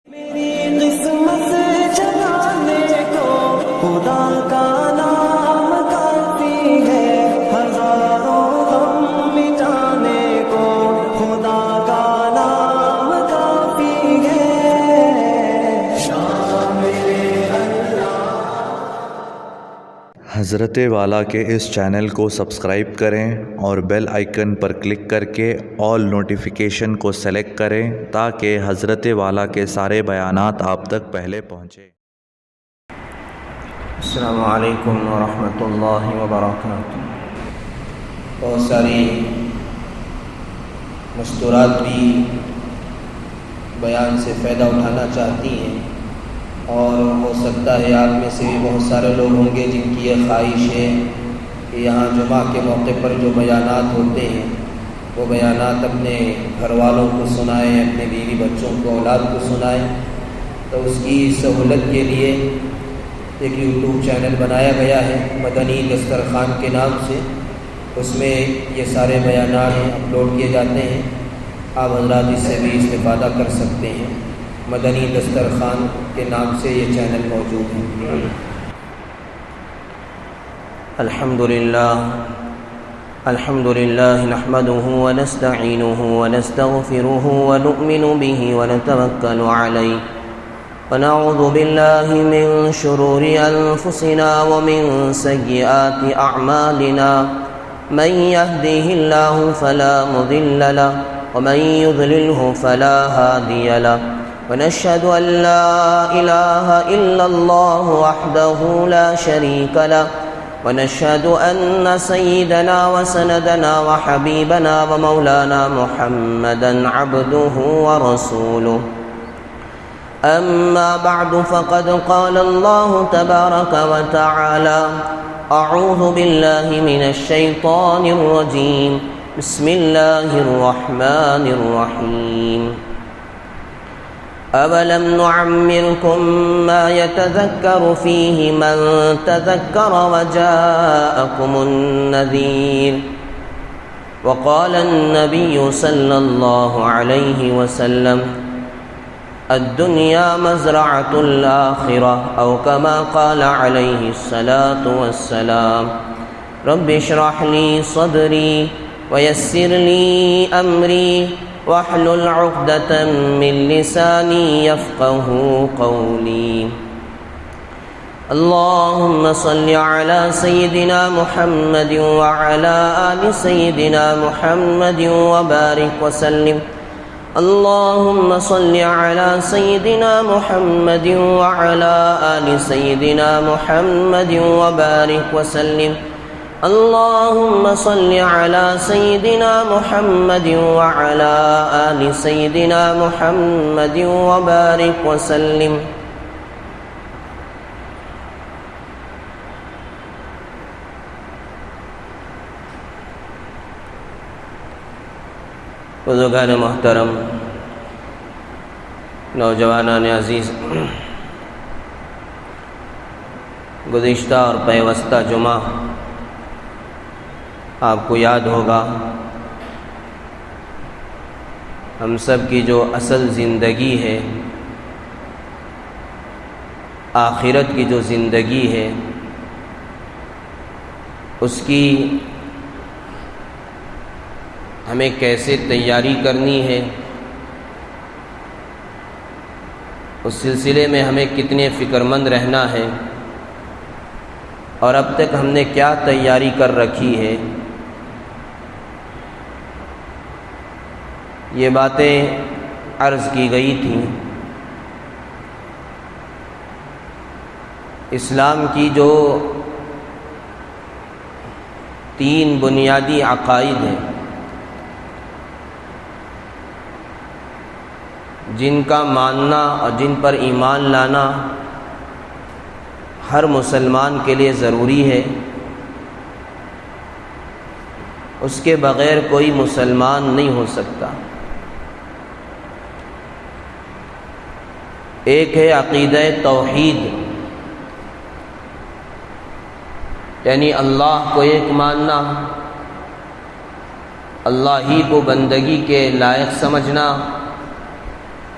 میری قسمت جلانے کو خدا کا نام کافی ہے، ہزاروں غم مٹانے کو خدا کا نام کافی ہے، شامل اللہ۔ حضرت والا کے اس چینل کو سبسکرائب کریں اور بیل آئیکن پر کلک کر کے آل نوٹیفیکیشن کو سلیکٹ کریں تاکہ حضرت والا کے سارے بیانات آپ تک پہلے پہنچیں۔ السلام علیکم ورحمۃ اللہ وبرکاتہ۔ بہت ساری مستورات بھی بیان سے فائدہ اٹھانا چاہتی ہیں، اور ہو سکتا ہے آپ میں سے بھی بہت سارے لوگ ہوں گے جن کی یہ خواہش ہے کہ یہاں جمعہ کے موقع پر جو بیانات ہوتے ہیں وہ بیانات اپنے گھر والوں کو سنائیں، اپنے بیوی بچوں کو، اولاد کو سنائیں۔ تو اس کی سہولت کے لیے ایک یوٹیوب چینل بنایا گیا ہے مدنی دسترخوان کے نام سے، اس میں یہ سارے بیانات اپلوڈ کیے جاتے ہیں۔ آپ حضرات اس سے بھی استفادہ کر سکتے ہیں۔ مدنی دسترخوان کے نام سے یہ چینل موجود ہے۔ الحمدللہ نحمده ونستعینه ونستغفره ونؤمن به ونتوکل علیہ ونعوذ باللہ من شرور انفسنا ومن سیئات اعمالنا، من يهده الله فلا مضل له ومن يضلله فلا هادي له، ونشهد أن لا إله إلا الله وحده لا شريك له، ونشهد أن سيدنا وسندنا وحبيبنا ومولانا محمدا عبده ورسوله. أما بعد فقد قال الله تبارك وتعالى: أعوذ بالله من الشيطان الرجيم، بسم الله الرحمن الرحيم. أَوَلَمْ نُعَمِّرْكُمْ مَا يَتَذَكَّرُ فِيهِ مَنْ تَذَكَّرَ وَجَاءَكُمُ النَّذِيرُ. وَقَالَ النَّبِيُّ صَلَّى اللَّهُ عَلَيْهِ وَسَلَّمَ: الدُّنْيَا مَزْرَعَةُ الْآخِرَةِ، أَوْ كَمَا قَالَ عَلَيْهِ الصَّلَاةُ وَالسَّلَامُ. رَبِّ اشْرَحْ لِي صَدْرِي وَيَسِّرْ لِي أَمْرِي واحلل عقدة من لساني يفقه قولي. اللهم صل على سيدنا محمد وعلى آل سيدنا محمد وبارك وسلم. اللهم صل على سيدنا محمد وعلى آل سيدنا محمد وبارك وسلم. اللهم صل على سيدنا محمد وعلى آل سيدنا محمد وبارك وسلم. بزرگان محترم، نوجوانان عزیز، گزشتہ اور پیوستہ جمعہ آپ کو یاد ہوگا ہم سب کی جو اصل زندگی ہے، آخرت کی جو زندگی ہے، اس کی ہمیں کیسے تیاری کرنی ہے، اس سلسلے میں ہمیں کتنے فکر مند رہنا ہے، اور اب تک ہم نے کیا تیاری کر رکھی ہے، یہ باتیں عرض کی گئی تھیں۔ اسلام کی جو 3 بنیادی عقائد ہیں جن کا ماننا اور جن پر ایمان لانا ہر مسلمان کے لیے ضروری ہے، اس کے بغیر کوئی مسلمان نہیں ہو سکتا۔ ایک ہے عقیدہ توحید، یعنی اللہ کو ایک ماننا، اللہ ہی کو بندگی کے لائق سمجھنا،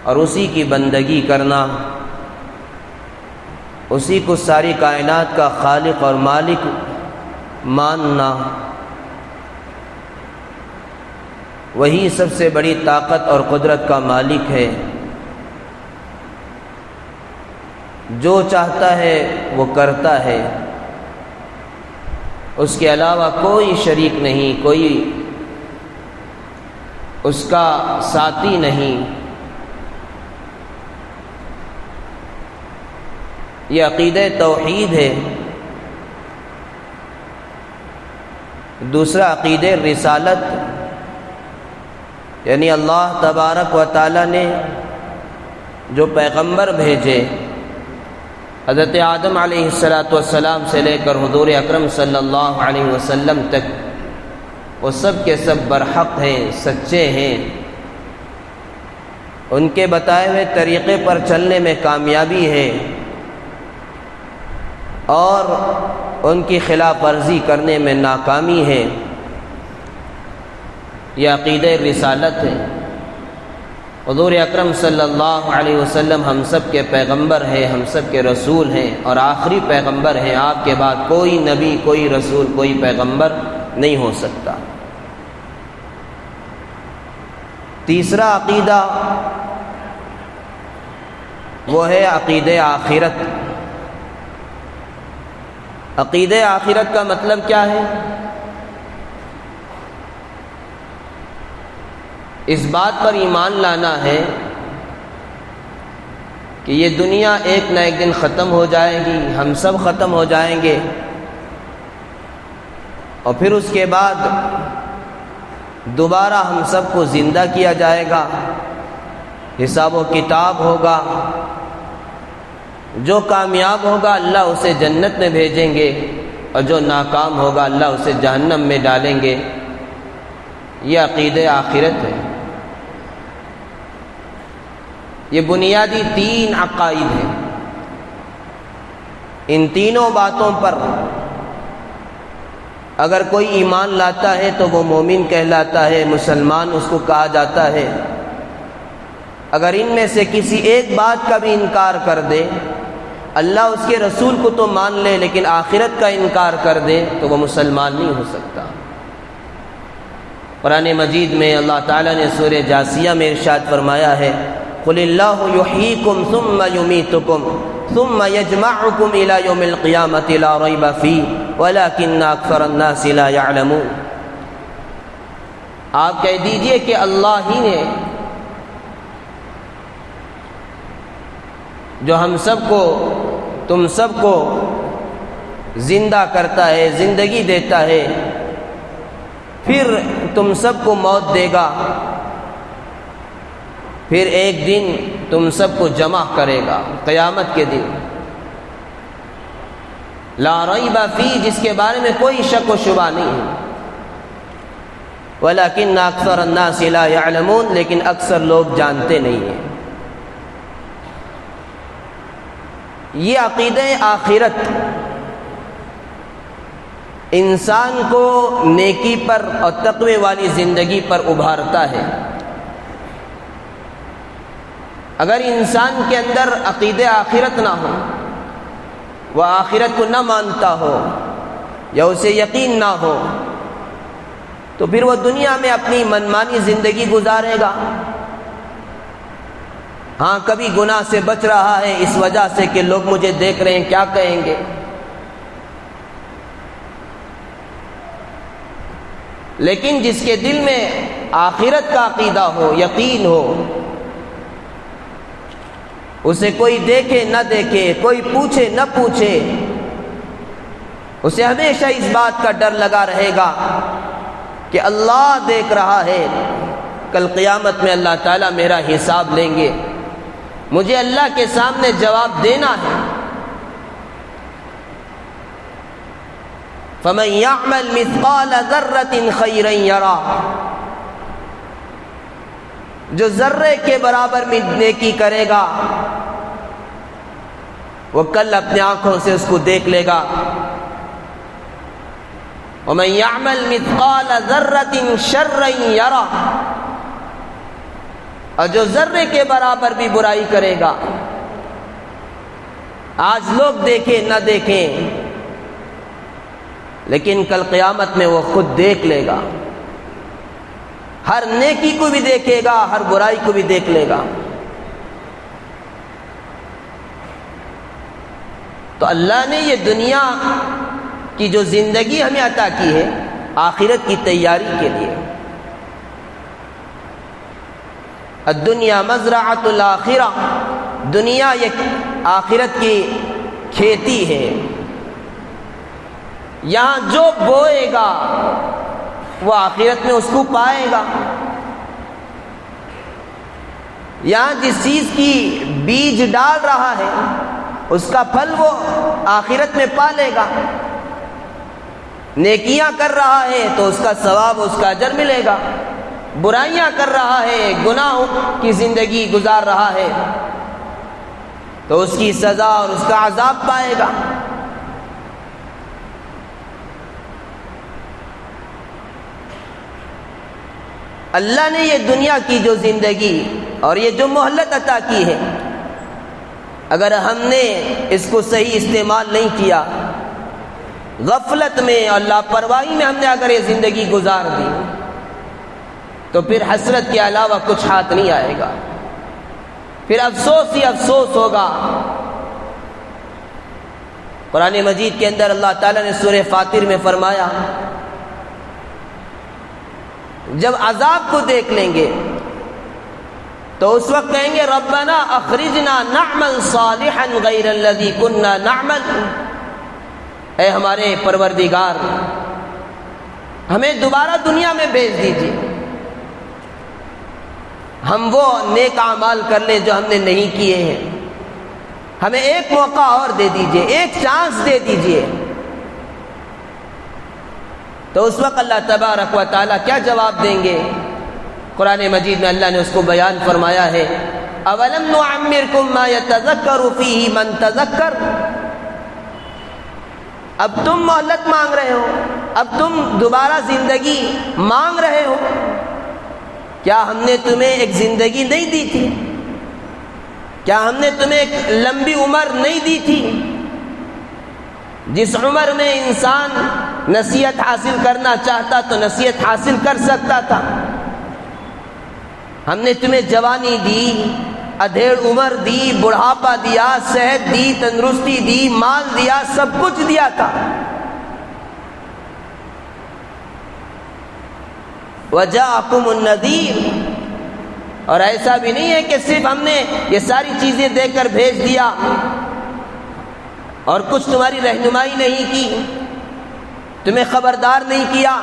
اور اسی کی بندگی کرنا، اسی کو ساری کائنات کا خالق اور مالک ماننا، وہی سب سے بڑی طاقت اور قدرت کا مالک ہے، جو چاہتا ہے وہ کرتا ہے، اس کے علاوہ کوئی شریک نہیں، کوئی اس کا ساتھی نہیں۔ یہ عقیدہ توحید ہے۔ دوسرا عقیدہ رسالت، یعنی اللہ تبارک و تعالی نے جو پیغمبر بھیجے، حضرت آدم علیہ السلام سے لے کر حضور اکرم صلی اللہ علیہ وسلم تک، وہ سب کے سب برحق ہیں، سچے ہیں، ان کے بتائے ہوئے طریقے پر چلنے میں کامیابی ہے اور ان کی خلاف ورزی کرنے میں ناکامی ہے۔ یہ عقیدہ رسالت ہے۔ حضور اکرم صلی اللہ علیہ وسلم ہم سب کے پیغمبر ہیں، ہم سب کے رسول ہیں اور آخری پیغمبر ہیں۔ آپ کے بعد کوئی نبی، کوئی رسول، کوئی پیغمبر نہیں ہو سکتا۔ تیسرا عقیدہ وہ ہے عقیدہ آخرت۔ عقیدہ آخرت کا مطلب کیا ہے؟ اس بات پر ایمان لانا ہے کہ یہ دنیا ایک نہ ایک دن ختم ہو جائے گی، ہم سب ختم ہو جائیں گے، اور پھر اس کے بعد دوبارہ ہم سب کو زندہ کیا جائے گا، حساب و کتاب ہوگا، جو کامیاب ہوگا اللہ اسے جنت میں بھیجیں گے اور جو ناکام ہوگا اللہ اسے جہنم میں ڈالیں گے۔ یہ عقیدہ آخرت ہے۔ یہ بنیادی تین عقائد ہیں۔ ان تینوں باتوں پر اگر کوئی ایمان لاتا ہے تو وہ مومن کہلاتا ہے، مسلمان اس کو کہا جاتا ہے۔ اگر ان میں سے کسی ایک بات کا بھی انکار کر دے، اللہ اس کے رسول کو تو مان لے لیکن آخرت کا انکار کر دے تو وہ مسلمان نہیں ہو سکتا۔ قرآن مجید میں اللہ تعالیٰ نے سورہ جاثیہ میں ارشاد فرمایا ہے، قُلِ اللَّهُ يُحْيِيكُمْ ثُمَّ يُمِيتُكُمْ ثُمَّ يَجْمَعُكُمْ إِلَى يَوْمِ الْقِيَامَةِ لَا رَيْبَ فِيهِ وَلَكِنَّ أَكْثَرَ النَّاسِ لَا يَعْلَمُونَ۔ آپ کہہ دیجئے کہ اللہ ہی نے جو ہم سب کو، تم سب کو زندہ کرتا ہے، زندگی دیتا ہے، پھر تم سب کو موت دے گا، پھر ایک دن تم سب کو جمع کرے گا قیامت کے دن، لا ریب فی، جس کے بارے میں کوئی شک و شبہ نہیں ہے، ولیکن اکثر الناس لا یعلمون، لیکن اکثر لوگ جانتے نہیں ہیں۔ یہ عقیدہ آخرت انسان کو نیکی پر اور تقوی والی زندگی پر ابھارتا ہے۔ اگر انسان کے اندر عقیدہ آخرت نہ ہو، وہ آخرت کو نہ مانتا ہو یا اسے یقین نہ ہو، تو پھر وہ دنیا میں اپنی منمانی زندگی گزارے گا۔ ہاں کبھی گناہ سے بچ رہا ہے اس وجہ سے کہ لوگ مجھے دیکھ رہے ہیں، کیا کہیں گے، لیکن جس کے دل میں آخرت کا عقیدہ ہو، یقین ہو، اسے کوئی دیکھے نہ دیکھے، کوئی پوچھے نہ پوچھے، اسے ہمیشہ اس بات کا ڈر لگا رہے گا کہ اللہ دیکھ رہا ہے، کل قیامت میں اللہ تعالیٰ میرا حساب لیں گے، مجھے اللہ کے سامنے جواب دینا ہے۔ فَمَن يَعْمَلْ مِثْقَالَ ذَرَّةٍ خَيْرًا يَرَهُ، جو ذرے کے برابر نیکی کرے گا وہ کل اپنی آنکھوں سے اس کو دیکھ لے گا۔ وَمَن يَعْمَلْ مِثْقَالَ ذَرَّةٍ شَرًّا يَرَهُ، اور جو ذرے کے برابر بھی برائی کرے گا، آج لوگ دیکھیں نہ دیکھیں، لیکن کل قیامت میں وہ خود دیکھ لے گا، ہر نیکی کو بھی دیکھے گا، ہر برائی کو بھی دیکھ لے گا۔ تو اللہ نے یہ دنیا کی جو زندگی ہمیں عطا کی ہے آخرت کی تیاری کے لیے۔ الدنیا مزرعۃ الآخرہ، دنیا یہ آخرت کی کھیتی ہے، یہاں جو بوئے گا وہ آخرت میں اس کو پائے گا، یہاں جس چیز کی بیج ڈال رہا ہے اس کا پھل وہ آخرت میں پالے گا۔ نیکیاں کر رہا ہے تو اس کا ثواب، اس کا اجر ملے گا، برائیاں کر رہا ہے، گناہوں کی زندگی گزار رہا ہے تو اس کی سزا اور اس کا عذاب پائے گا۔ اللہ نے یہ دنیا کی جو زندگی اور یہ جو مہلت عطا کی ہے، اگر ہم نے اس کو صحیح استعمال نہیں کیا، غفلت میں اور لاپرواہی میں ہم نے اگر یہ زندگی گزار دی تو پھر حسرت کے علاوہ کچھ ہاتھ نہیں آئے گا، پھر افسوس ہی افسوس ہوگا۔ قرآن مجید کے اندر اللہ تعالیٰ نے سورہ فاطر میں فرمایا، جب عذاب کو دیکھ لیں گے تو اس وقت کہیں گے ربنا اخرجنا نعمل صالحا غیر الذی کننا نعمل، اے ہمارے پروردگار ہمیں دوبارہ دنیا میں بھیج دیجیے، ہم وہ نیک اعمال کر لیں جو ہم نے نہیں کیے ہیں، ہمیں ایک موقع اور دے دیجیے، ایک چانس دے دیجیے۔ تو اس وقت اللہ تبارک و تعالیٰ کیا جواب دیں گے؟ قرآن مجید میں اللہ نے اس کو بیان فرمایا ہے، اولم نعمرکم ما یتذکر فیہ من تذکر، اب تم مہلت مانگ رہے ہو، اب تم دوبارہ زندگی مانگ رہے ہو، کیا ہم نے تمہیں ایک زندگی نہیں دی تھی؟ کیا ہم نے تمہیں ایک لمبی عمر نہیں دی تھی؟ جس عمر میں انسان نصیحت حاصل کرنا چاہتا تو نصیحت حاصل کر سکتا تھا، ہم نے تمہیں جوانی دی، ادھیڑ عمر دی، بڑھاپا دیا، صحت دی، تندرستی دی، مال دیا، سب کچھ دیا تھا۔ وجاءکم النذیر، اور ایسا بھی نہیں ہے کہ صرف ہم نے یہ ساری چیزیں دے کر بھیج دیا اور کچھ تمہاری رہنمائی نہیں کی، تمہیں خبردار نہیں کیا،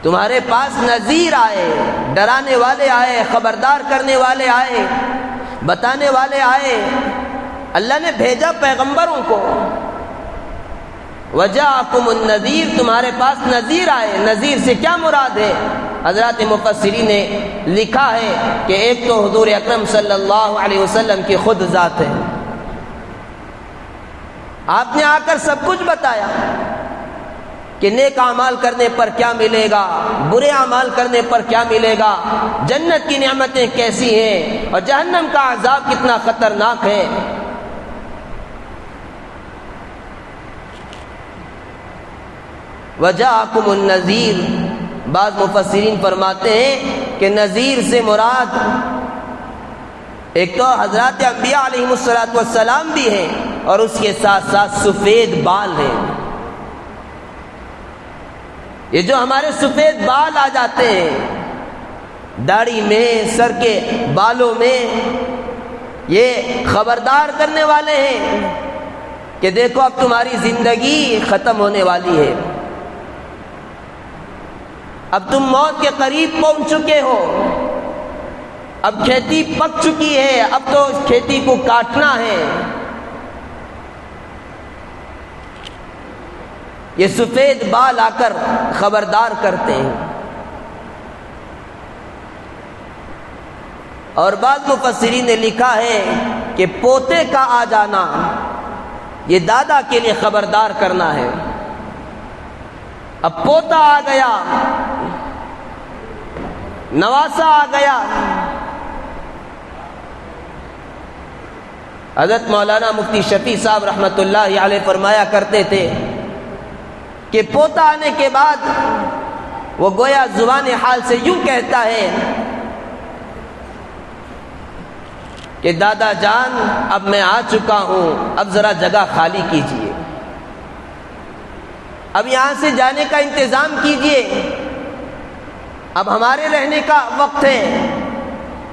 تمہارے پاس نذیر آئے، ڈرانے والے آئے، خبردار کرنے والے آئے، بتانے والے آئے، اللہ نے بھیجا پیغمبروں کو۔ وجاءکم النذیر، تمہارے پاس نذیر آئے، نذیر سے کیا مراد ہے؟ حضرات مفسرین نے لکھا ہے کہ ایک تو حضور اکرم صلی اللہ علیہ وسلم کی خود ذات ہے، آپ نے آ کر سب کچھ بتایا کہ نیک اعمال کرنے پر کیا ملے گا، برے اعمال کرنے پر کیا ملے گا، جنت کی نعمتیں کیسی ہیں اور جہنم کا عذاب کتنا خطرناک ہے۔ وجاءکم النذیر، بعض مفسرین فرماتے ہیں کہ نذیر سے مراد ایک تو حضرات انبیاء علیہم السلام بھی ہیں اور اس کے ساتھ ساتھ سفید بال ہیں۔ یہ جو ہمارے سفید بال آ جاتے ہیں داڑھی میں، سر کے بالوں میں، یہ خبردار کرنے والے ہیں کہ دیکھو اب تمہاری زندگی ختم ہونے والی ہے، اب تم موت کے قریب پہنچ چکے ہو، اب کھیتی پک چکی ہے، اب تو اس کھیتی کو کاٹنا ہے۔ یہ سفید بال آ کر خبردار کرتے ہیں۔ اور بعض مفسرین نے لکھا ہے کہ پوتے کا آ جانا یہ دادا کے لیے خبردار کرنا ہے، اب پوتا آ گیا نواسا آ گیا۔ حضرت مولانا مفتی شفیع صاحب رحمۃ اللہ علیہ فرمایا کرتے تھے کہ پوتا آنے کے بعد وہ گویا زبان حال سے یوں کہتا ہے کہ دادا جان اب میں آ چکا ہوں، اب ذرا جگہ خالی کیجیے، اب یہاں سے جانے کا انتظام کیجیے، اب ہمارے رہنے کا وقت ہے،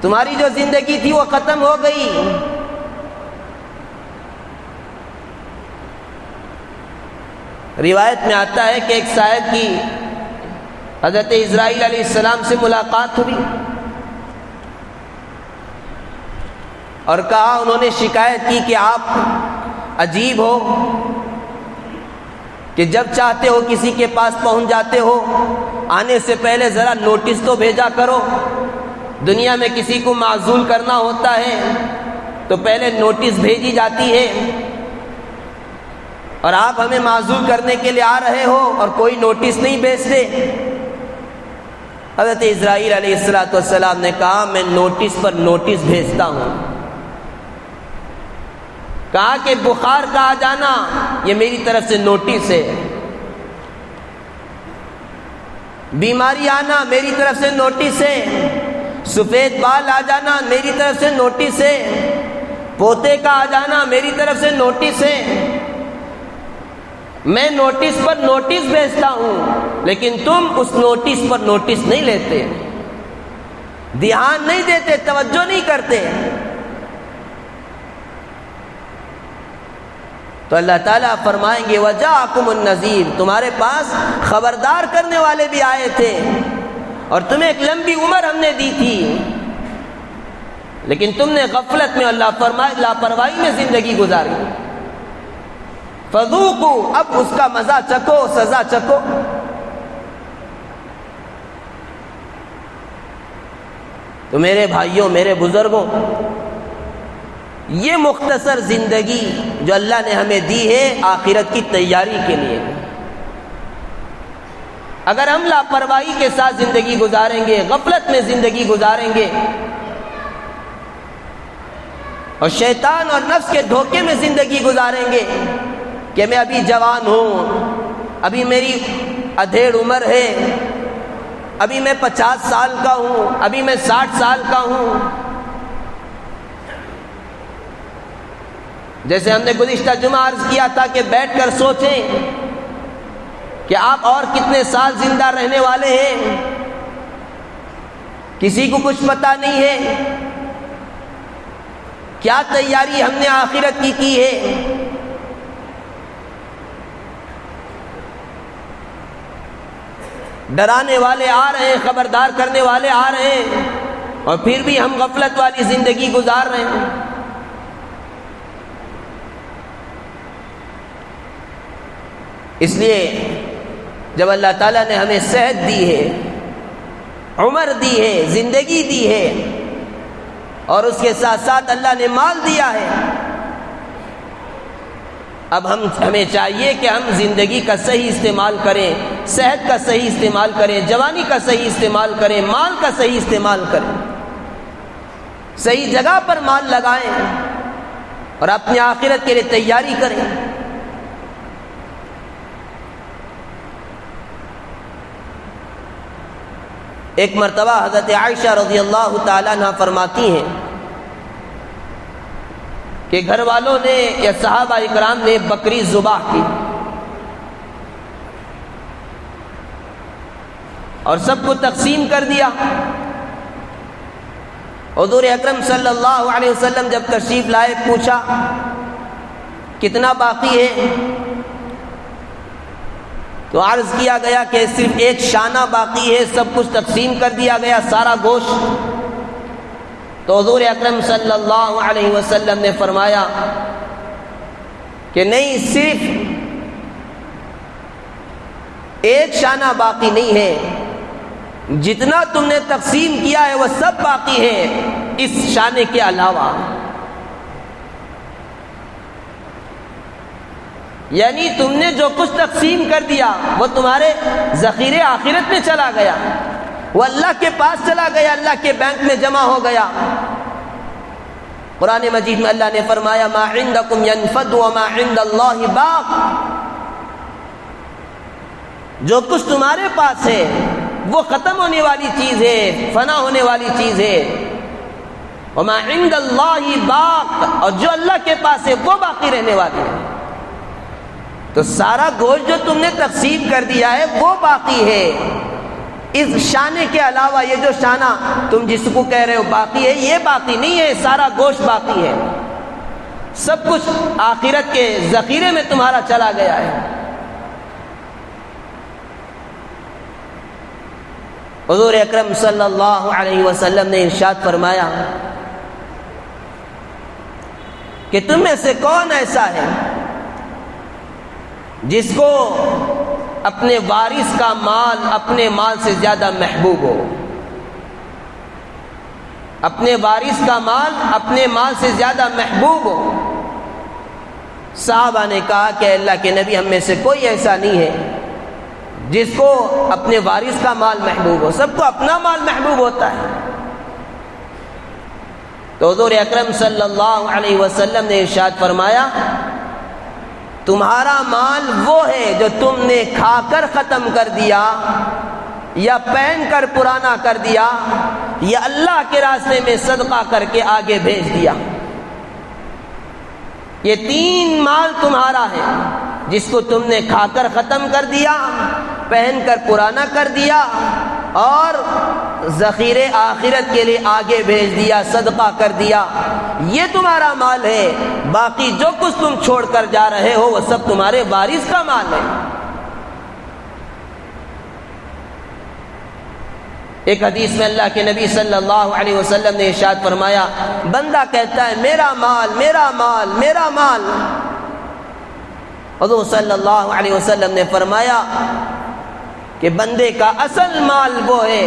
تمہاری جو زندگی تھی وہ ختم ہو گئی۔ روایت میں آتا ہے کہ ایک صاحب کی حضرت اسرائیل علیہ السلام سے ملاقات ہوئی اور کہا، انہوں نے شکایت کی کہ آپ عجیب ہو کہ جب چاہتے ہو کسی کے پاس پہنچ جاتے ہو، آنے سے پہلے ذرا نوٹس تو بھیجا کرو۔ دنیا میں کسی کو معزول کرنا ہوتا ہے تو پہلے نوٹس بھیجی جاتی ہے، اور آپ ہمیں معزول کرنے کے لیے آ رہے ہو اور کوئی نوٹس نہیں بھیجتے۔ حضرت اسرائیل علیہ السلام نے کہا، میں نوٹس پر نوٹس بھیجتا ہوں۔ کہا کہ بخار کا آ جانا یہ میری طرف سے نوٹس ہے، بیماری آنا میری طرف سے نوٹس ہے، سفید بال آ جانا میری طرف سے نوٹس ہے، پوتے کا آ جانا میری طرف سے نوٹس ہے۔ میں نوٹس پر نوٹس بھیجتا ہوں، لیکن تم اس نوٹس پر نوٹس نہیں لیتے، دھیان نہیں دیتے، توجہ نہیں کرتے۔ تو اللہ تعالیٰ فرمائیں گے وَجَاءَكُمُ النَّذِيرُ، تمہارے پاس خبردار کرنے والے بھی آئے تھے اور تمہیں ایک لمبی عمر ہم نے دی تھی، لیکن تم نے غفلت میں اللہ فرمائے لاپرواہی میں زندگی گزاری۔ فَذُوقُوا، اب اس کا مزہ چکھو، سزا چکھو۔ تو میرے بھائیوں، میرے بزرگوں، یہ مختصر زندگی جو اللہ نے ہمیں دی ہے آخرت کی تیاری کے لیے، اگر ہم لاپرواہی کے ساتھ زندگی گزاریں گے، غفلت میں زندگی گزاریں گے اور شیطان اور نفس کے دھوکے میں زندگی گزاریں گے کہ میں ابھی جوان ہوں، ابھی میری ادھیڑ عمر ہے، ابھی میں 50 سال کا ہوں، ابھی میں 60 سال کا ہوں، جیسے ہم نے گزشتہ جمعہ عرض کیا تھا کہ بیٹھ کر سوچیں کہ آپ اور کتنے سال زندہ رہنے والے ہیں، کسی کو کچھ پتہ نہیں ہے۔ کیا تیاری ہم نے آخرت کی ہے؟ ڈرانے والے آ رہے ہیں، خبردار کرنے والے آ رہے ہیں، اور پھر بھی ہم غفلت والی زندگی گزار رہے ہیں۔ اس لیے جب اللہ تعالیٰ نے ہمیں صحت دی ہے، عمر دی ہے، زندگی دی ہے، اور اس کے ساتھ ساتھ اللہ نے مال دیا ہے، اب ہمیں چاہیے کہ ہم زندگی کا صحیح استعمال کریں، صحت کا صحیح استعمال کریں، جوانی کا صحیح استعمال کریں، مال کا صحیح استعمال کریں، صحیح جگہ پر مال لگائیں اور اپنی آخرت کے لیے تیاری کریں۔ ایک مرتبہ حضرت عائشہ رضی اللہ تعالیٰ عنہ فرماتی ہیں کہ گھر والوں نے یا صحابہ اکرام نے بکری ذبح کی اور سب کو تقسیم کر دیا۔ حضور اکرم صلی اللہ علیہ وسلم جب تشریف لائے، پوچھا کتنا باقی ہے؟ تو عرض کیا گیا کہ صرف ایک شانہ باقی ہے، سب کچھ تقسیم کر دیا گیا، سارا گوشت۔ تو حضور اکرم صلی اللہ علیہ وسلم نے فرمایا کہ نہیں، صرف ایک شانہ باقی نہیں ہے، جتنا تم نے تقسیم کیا ہے وہ سب باقی ہے اس شانے کے علاوہ۔ یعنی تم نے جو کچھ تقسیم کر دیا وہ تمہارے ذخیرے آخرت میں چلا گیا، وہ اللہ کے پاس چلا گیا، اللہ کے بینک میں جمع ہو گیا۔ قرآن مجید میں اللہ نے فرمایا ما عندکم ینفد وما عند اللہ باق، جو کچھ تمہارے پاس ہے وہ ختم ہونے والی چیز ہے، فنا ہونے والی چیز ہے، وما عند اللہ باق، اور جو اللہ کے پاس ہے وہ باقی رہنے والی ہے۔ تو سارا گوشت جو تم نے تقسیم کر دیا ہے وہ باقی ہے، اس شانے کے علاوہ یہ جو شانہ تم جس کو کہہ رہے ہو باقی ہے، یہ باقی نہیں ہے، سارا گوشت باقی ہے، سب کچھ آخرت کے ذخیرے میں تمہارا چلا گیا ہے۔ حضور اکرم صلی اللہ علیہ وسلم نے ارشاد فرمایا کہ تم میں سے کون ایسا ہے جس کو اپنے وارث کا مال اپنے مال سے زیادہ محبوب ہو، اپنے وارث کا مال اپنے مال سے زیادہ محبوب ہو۔ صحابہ نے کہا کہ اللہ کے نبی ہم میں سے کوئی ایسا نہیں ہے جس کو اپنے وارث کا مال محبوب ہو، سب کو اپنا مال محبوب ہوتا ہے۔ تو حضور اکرم صلی اللہ علیہ وسلم نے ارشاد فرمایا تمہارا مال وہ ہے جو تم نے کھا کر ختم کر دیا، یا پہن کر پرانا کر دیا، یا اللہ کے راستے میں صدقہ کر کے آگے بھیج دیا۔ یہ تین مال تمہارا ہے جس کو تم نے کھا کر ختم کر دیا، پہن کر پرانا کر دیا، اور ذخیرے آخرت کے لیے آگے بھیج دیا، صدقہ کر دیا، یہ تمہارا مال ہے۔ باقی جو کچھ تم چھوڑ کر جا رہے ہو وہ سب تمہارے وارث کا مال ہے۔ ایک حدیث میں اللہ کے نبی صلی اللہ علیہ وسلم نے ارشاد فرمایا بندہ کہتا ہے میرا مال میرا مال میرا مال، حضور صلی اللہ علیہ وسلم نے فرمایا کہ بندے کا اصل مال وہ ہے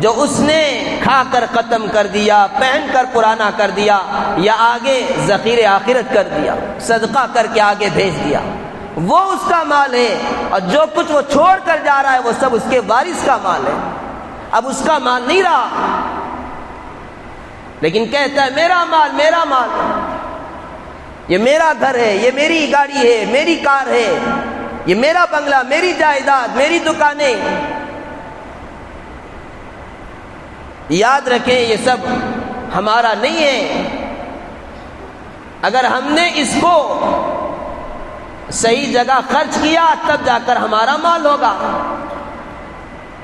جو اس نے کھا کر ختم کر دیا، پہن کر پرانا کر دیا، یا آگے ذخیرے آخرت کر دیا، صدقہ کر کے آگے بھیج دیا، وہ اس کا مال ہے۔ اور جو کچھ وہ چھوڑ کر جا رہا ہے وہ سب اس کے وارث کا مال ہے، اب اس کا مال نہیں رہا، لیکن کہتا ہے میرا مال میرا مال، یہ میرا گھر ہے، یہ میری گاڑی ہے، میری کار ہے، یہ میرا بنگلہ، میری جائیداد، میری دکانیں۔ یاد رکھیں یہ سب ہمارا نہیں ہے، اگر ہم نے اس کو صحیح جگہ خرچ کیا تب جا کر ہمارا مال ہوگا۔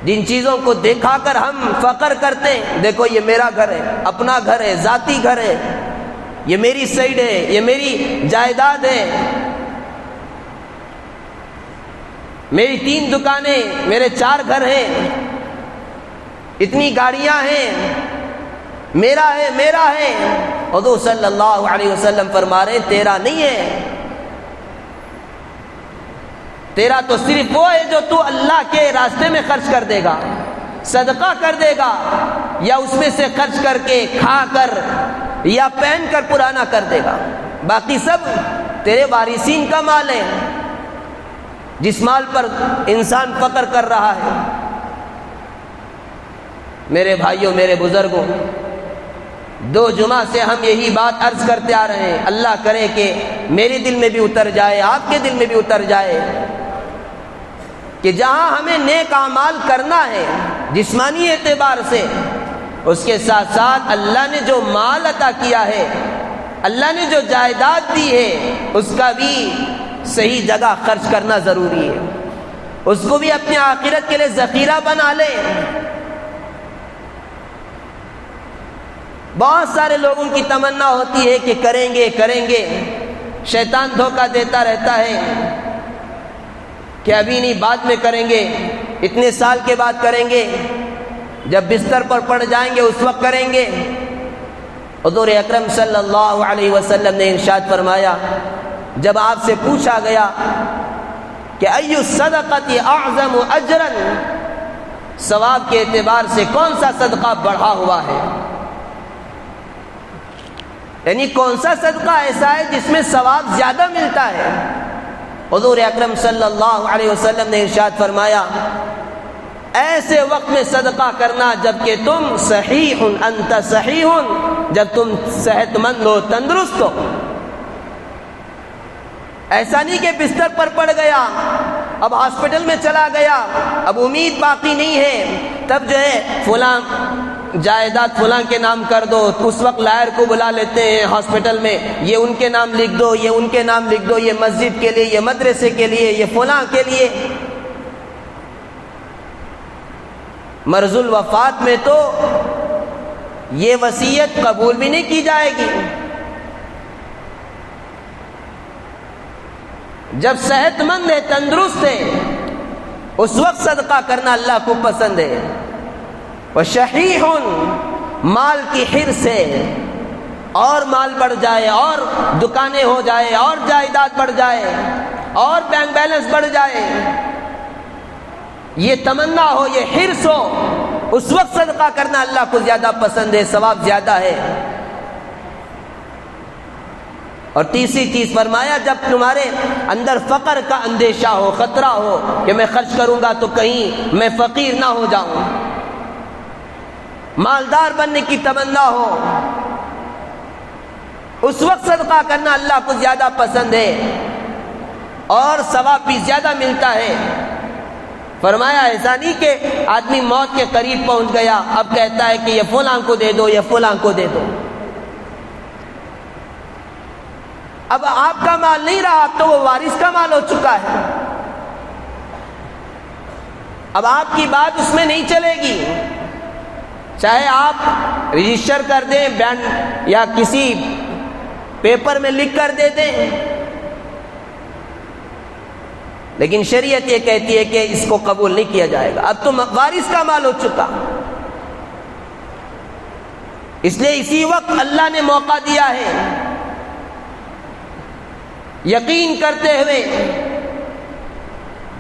جن چیزوں کو دیکھا کر ہم فخر کرتے ہیں، دیکھو یہ میرا گھر ہے، اپنا گھر ہے، ذاتی گھر ہے، یہ میری سائیڈ ہے، یہ میری جائیداد ہے، میری 3 دکانیں، میرے 4 گھر ہیں، اتنی گاڑیاں ہیں، میرا ہے میرا ہے۔ حضور صلی اللہ علیہ وسلم فرما رہے تیرا نہیں ہے، تیرا تو صرف وہ ہے جو تو اللہ کے راستے میں خرچ کر دے گا، صدقہ کر دے گا، یا اس میں سے خرچ کر کے کھا کر یا پہن کر پرانا کر دے گا، باقی سب تیرے وارثین کا مال ہے، جس مال پر انسان فخر کر رہا ہے۔ میرے بھائیوں میرے بزرگوں، 2 جمعہ سے ہم یہی بات عرض کرتے آ رہے ہیں، اللہ کرے کہ میرے دل میں بھی اتر جائے، آپ کے دل میں بھی اتر جائے، کہ جہاں ہمیں نیک اعمال کرنا ہے جسمانی اعتبار سے، اس کے ساتھ ساتھ اللہ نے جو مال عطا کیا ہے، اللہ نے جو جائیداد دی ہے، اس کا بھی صحیح جگہ خرچ کرنا ضروری ہے، اس کو بھی اپنے آخرت کے لیے ذخیرہ بنا لے۔ بہت سارے لوگوں کی تمنا ہوتی ہے کہ کریں گے کریں گے، شیطان دھوکہ دیتا رہتا ہے کہ ابھی نہیں بعد میں کریں گے، اتنے سال کے بعد کریں گے، جب بستر پر پڑ جائیں گے اس وقت کریں گے۔ حضور اکرم صلی اللہ علیہ وسلم نے ارشاد فرمایا جب آپ سے پوچھا گیا کہ ای الصدقۃ اعظم اجرا، ثواب کے اعتبار سے کون سا صدقہ بڑھا ہوا ہے، یعنی کون سا صدقہ ایسا ہے جس میں ثواب زیادہ ملتا ہے، حضور اکرم صلی اللہ علیہ وسلم نے ارشاد فرمایا ایسے وقت میں صدقہ کرنا جب کہ تم صحیح انت صحیح، جب تم صحت مند ہو، تندرست ہو. ایسا نہیں کہ بستر پر پڑ گیا، اب ہاسپٹل میں چلا گیا، اب امید باقی نہیں ہے، تب جو ہے فلاں جائیداد فلاں کے نام کر دو. اس وقت لائر کو بلا لیتے ہیں ہاسپٹل میں، یہ ان کے نام لکھ دو، یہ ان کے نام لکھ دو، یہ مسجد کے لیے، یہ مدرسے کے لیے، یہ فلاں کے لیے. مرض الوفات میں تو یہ وصیت قبول بھی نہیں کی جائے گی. جب صحت مند ہے، تندرست ہے، اس وقت صدقہ کرنا اللہ کو پسند ہے. وَشَحِيحٌ، مال کی حرص ہے، اور مال بڑھ جائے، اور دکانیں ہو جائے، اور جائیداد بڑھ جائے، اور بینک بیلنس بڑھ جائے، یہ تمنا ہو، یہ حرص ہو، اس وقت صدقہ کرنا اللہ کو زیادہ پسند ہے، ثواب زیادہ ہے. اور تیسری چیز فرمایا، جب تمہارے اندر فقر کا اندیشہ ہو، خطرہ ہو کہ میں خرچ کروں گا تو کہیں میں فقیر نہ ہو جاؤں، مالدار بننے کی تمنا ہو، اس وقت صدقہ کرنا اللہ کو زیادہ پسند ہے اور ثواب بھی زیادہ ملتا ہے. فرمایا ایسا نہیں کہ آدمی موت کے قریب پہنچ گیا، اب کہتا ہے کہ یہ فلاں کو دے دو، یہ فلاں کو دے دو. اب آپ کا مال نہیں رہا، اب تو وہ وارث کا مال ہو چکا ہے. اب آپ کی بات اس میں نہیں چلے گی، چاہے آپ رجسٹر کر دیں بینک یا کسی پیپر میں لکھ کر دے دیں، لیکن شریعت یہ کہتی ہے کہ اس کو قبول نہیں کیا جائے گا، اب تو وارث کا مال ہو چکا. اس لیے اسی وقت اللہ نے موقع دیا ہے، یقین کرتے ہوئے،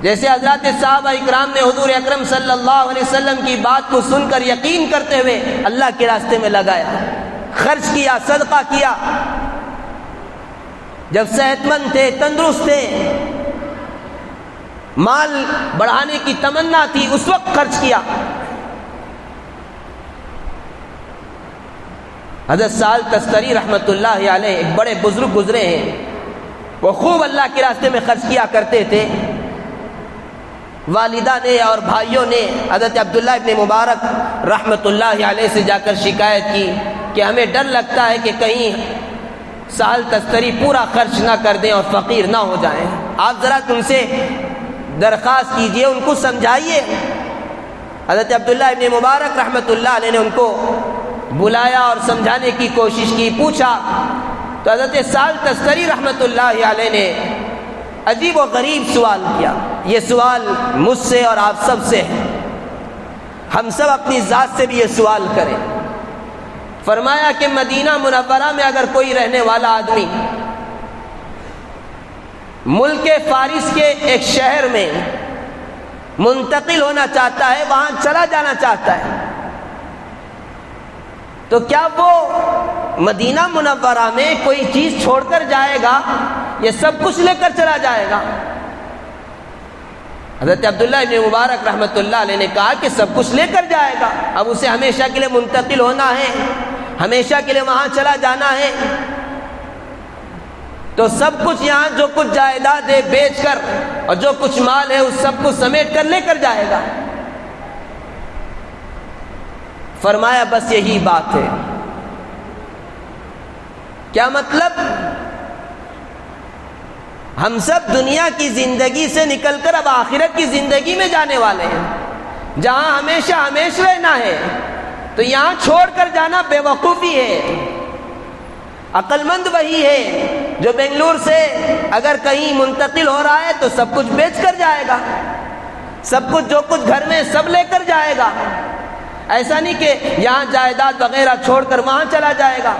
جیسے حضرات صحابہ اکرام نے حضور اکرم صلی اللہ علیہ وسلم کی بات کو سن کر یقین کرتے ہوئے اللہ کے راستے میں لگایا، خرچ کیا، صدقہ کیا. جب صحت مند تھے، تندرست تھے، مال بڑھانے کی تمنا تھی، اس وقت خرچ کیا. حضرت سال تستری رحمت اللہ علیہ ایک بڑے بزرگ گزرے ہیں، وہ خوب اللہ کے راستے میں خرچ کیا کرتے تھے. والدہ نے اور بھائیوں نے حضرت عبداللہ ابن مبارک رحمت اللہ علیہ سے جا کر شکایت کی کہ ہمیں ڈر لگتا ہے کہ کہیں سال تستری پورا خرچ نہ کر دیں اور فقیر نہ ہو جائیں، آپ ذرا ان سے درخواست کیجئے، ان کو سمجھائیے. حضرت عبداللہ ابن مبارک رحمت اللہ علیہ نے ان کو بلایا اور سمجھانے کی کوشش کی، پوچھا تو حضرت سال تستری رحمت اللہ علیہ نے عجیب و غریب سوال کیا. یہ سوال مجھ سے اور آپ سب سے ہے، ہم سب اپنی ذات سے بھی یہ سوال کریں. فرمایا کہ مدینہ منورہ میں اگر کوئی رہنے والا آدمی ملک فارس کے ایک شہر میں منتقل ہونا چاہتا ہے، وہاں چلا جانا چاہتا ہے، تو کیا وہ مدینہ منورہ میں کوئی چیز چھوڑ کر جائے گا یا سب کچھ لے کر چلا جائے گا؟ حضرت عبداللہ ابن مبارک رحمت اللہ علیہ نے کہا کہ سب کچھ لے کر جائے گا، اب اسے ہمیشہ کے لیے منتقل ہونا ہے، ہمیشہ کے لیے وہاں چلا جانا ہے، تو سب کچھ یہاں جو کچھ جائیداد ہے بیچ کر اور جو کچھ مال ہے اس سب کو سمیٹ کر لے کر جائے گا. فرمایا بس یہی بات ہے. کیا مطلب؟ ہم سب دنیا کی زندگی سے نکل کر اب آخرت کی زندگی میں جانے والے ہیں، جہاں ہمیشہ ہمیشہ رہنا ہے، تو یہاں چھوڑ کر جانا بے وقوفی ہے. عقل مند وہی ہے جو بنگلور سے اگر کہیں منتقل ہو رہا ہے تو سب کچھ بیچ کر جائے گا، سب کچھ جو کچھ گھر میں سب لے کر جائے گا. ایسا نہیں کہ یہاں جائیداد وغیرہ چھوڑ کر وہاں چلا جائے گا.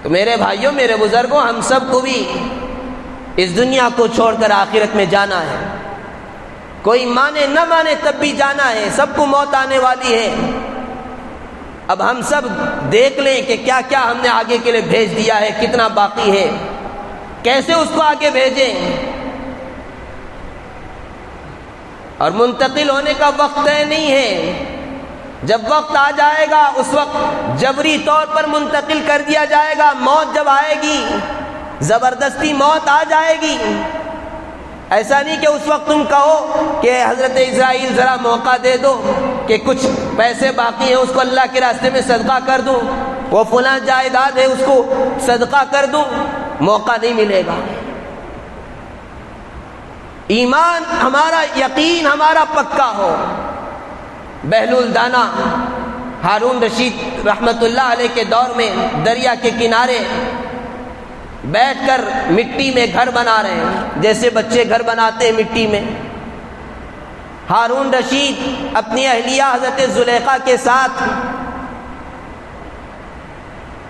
تو میرے بھائیوں، میرے بزرگوں، ہم سب کو بھی اس دنیا کو چھوڑ کر آخرت میں جانا ہے. کوئی مانے نہ مانے تب بھی جانا ہے، سب کو موت آنے والی ہے. اب ہم سب دیکھ لیں کہ کیا کیا ہم نے آگے کے لیے بھیج دیا ہے، کتنا باقی ہے، کیسے اس کو آگے بھیجیں. اور منتقل ہونے کا وقت طے نہیں ہے. جب وقت آ جائے گا اس وقت جبری طور پر منتقل کر دیا جائے گا. موت جب آئے گی زبردستی موت آ جائے گی. ایسا نہیں کہ اس وقت تم کہو کہ حضرت اسرائیل ذرا موقع دے دو کہ کچھ پیسے باقی ہیں اس کو اللہ کے راستے میں صدقہ کر دوں, وہ فلاں جائیداد ہے اس کو صدقہ کر دوں. موقع نہیں ملے گا. ایمان ہمارا, یقین ہمارا پکا ہو. بہلول دانا ہارون رشید رحمت اللہ علیہ کے دور میں دریا کے کنارے بیٹھ کر مٹی میں گھر بنا رہے ہیں, جیسے بچے گھر بناتے ہیں مٹی میں. ہارون رشید اپنی اہلیہ حضرت زلیخا کے ساتھ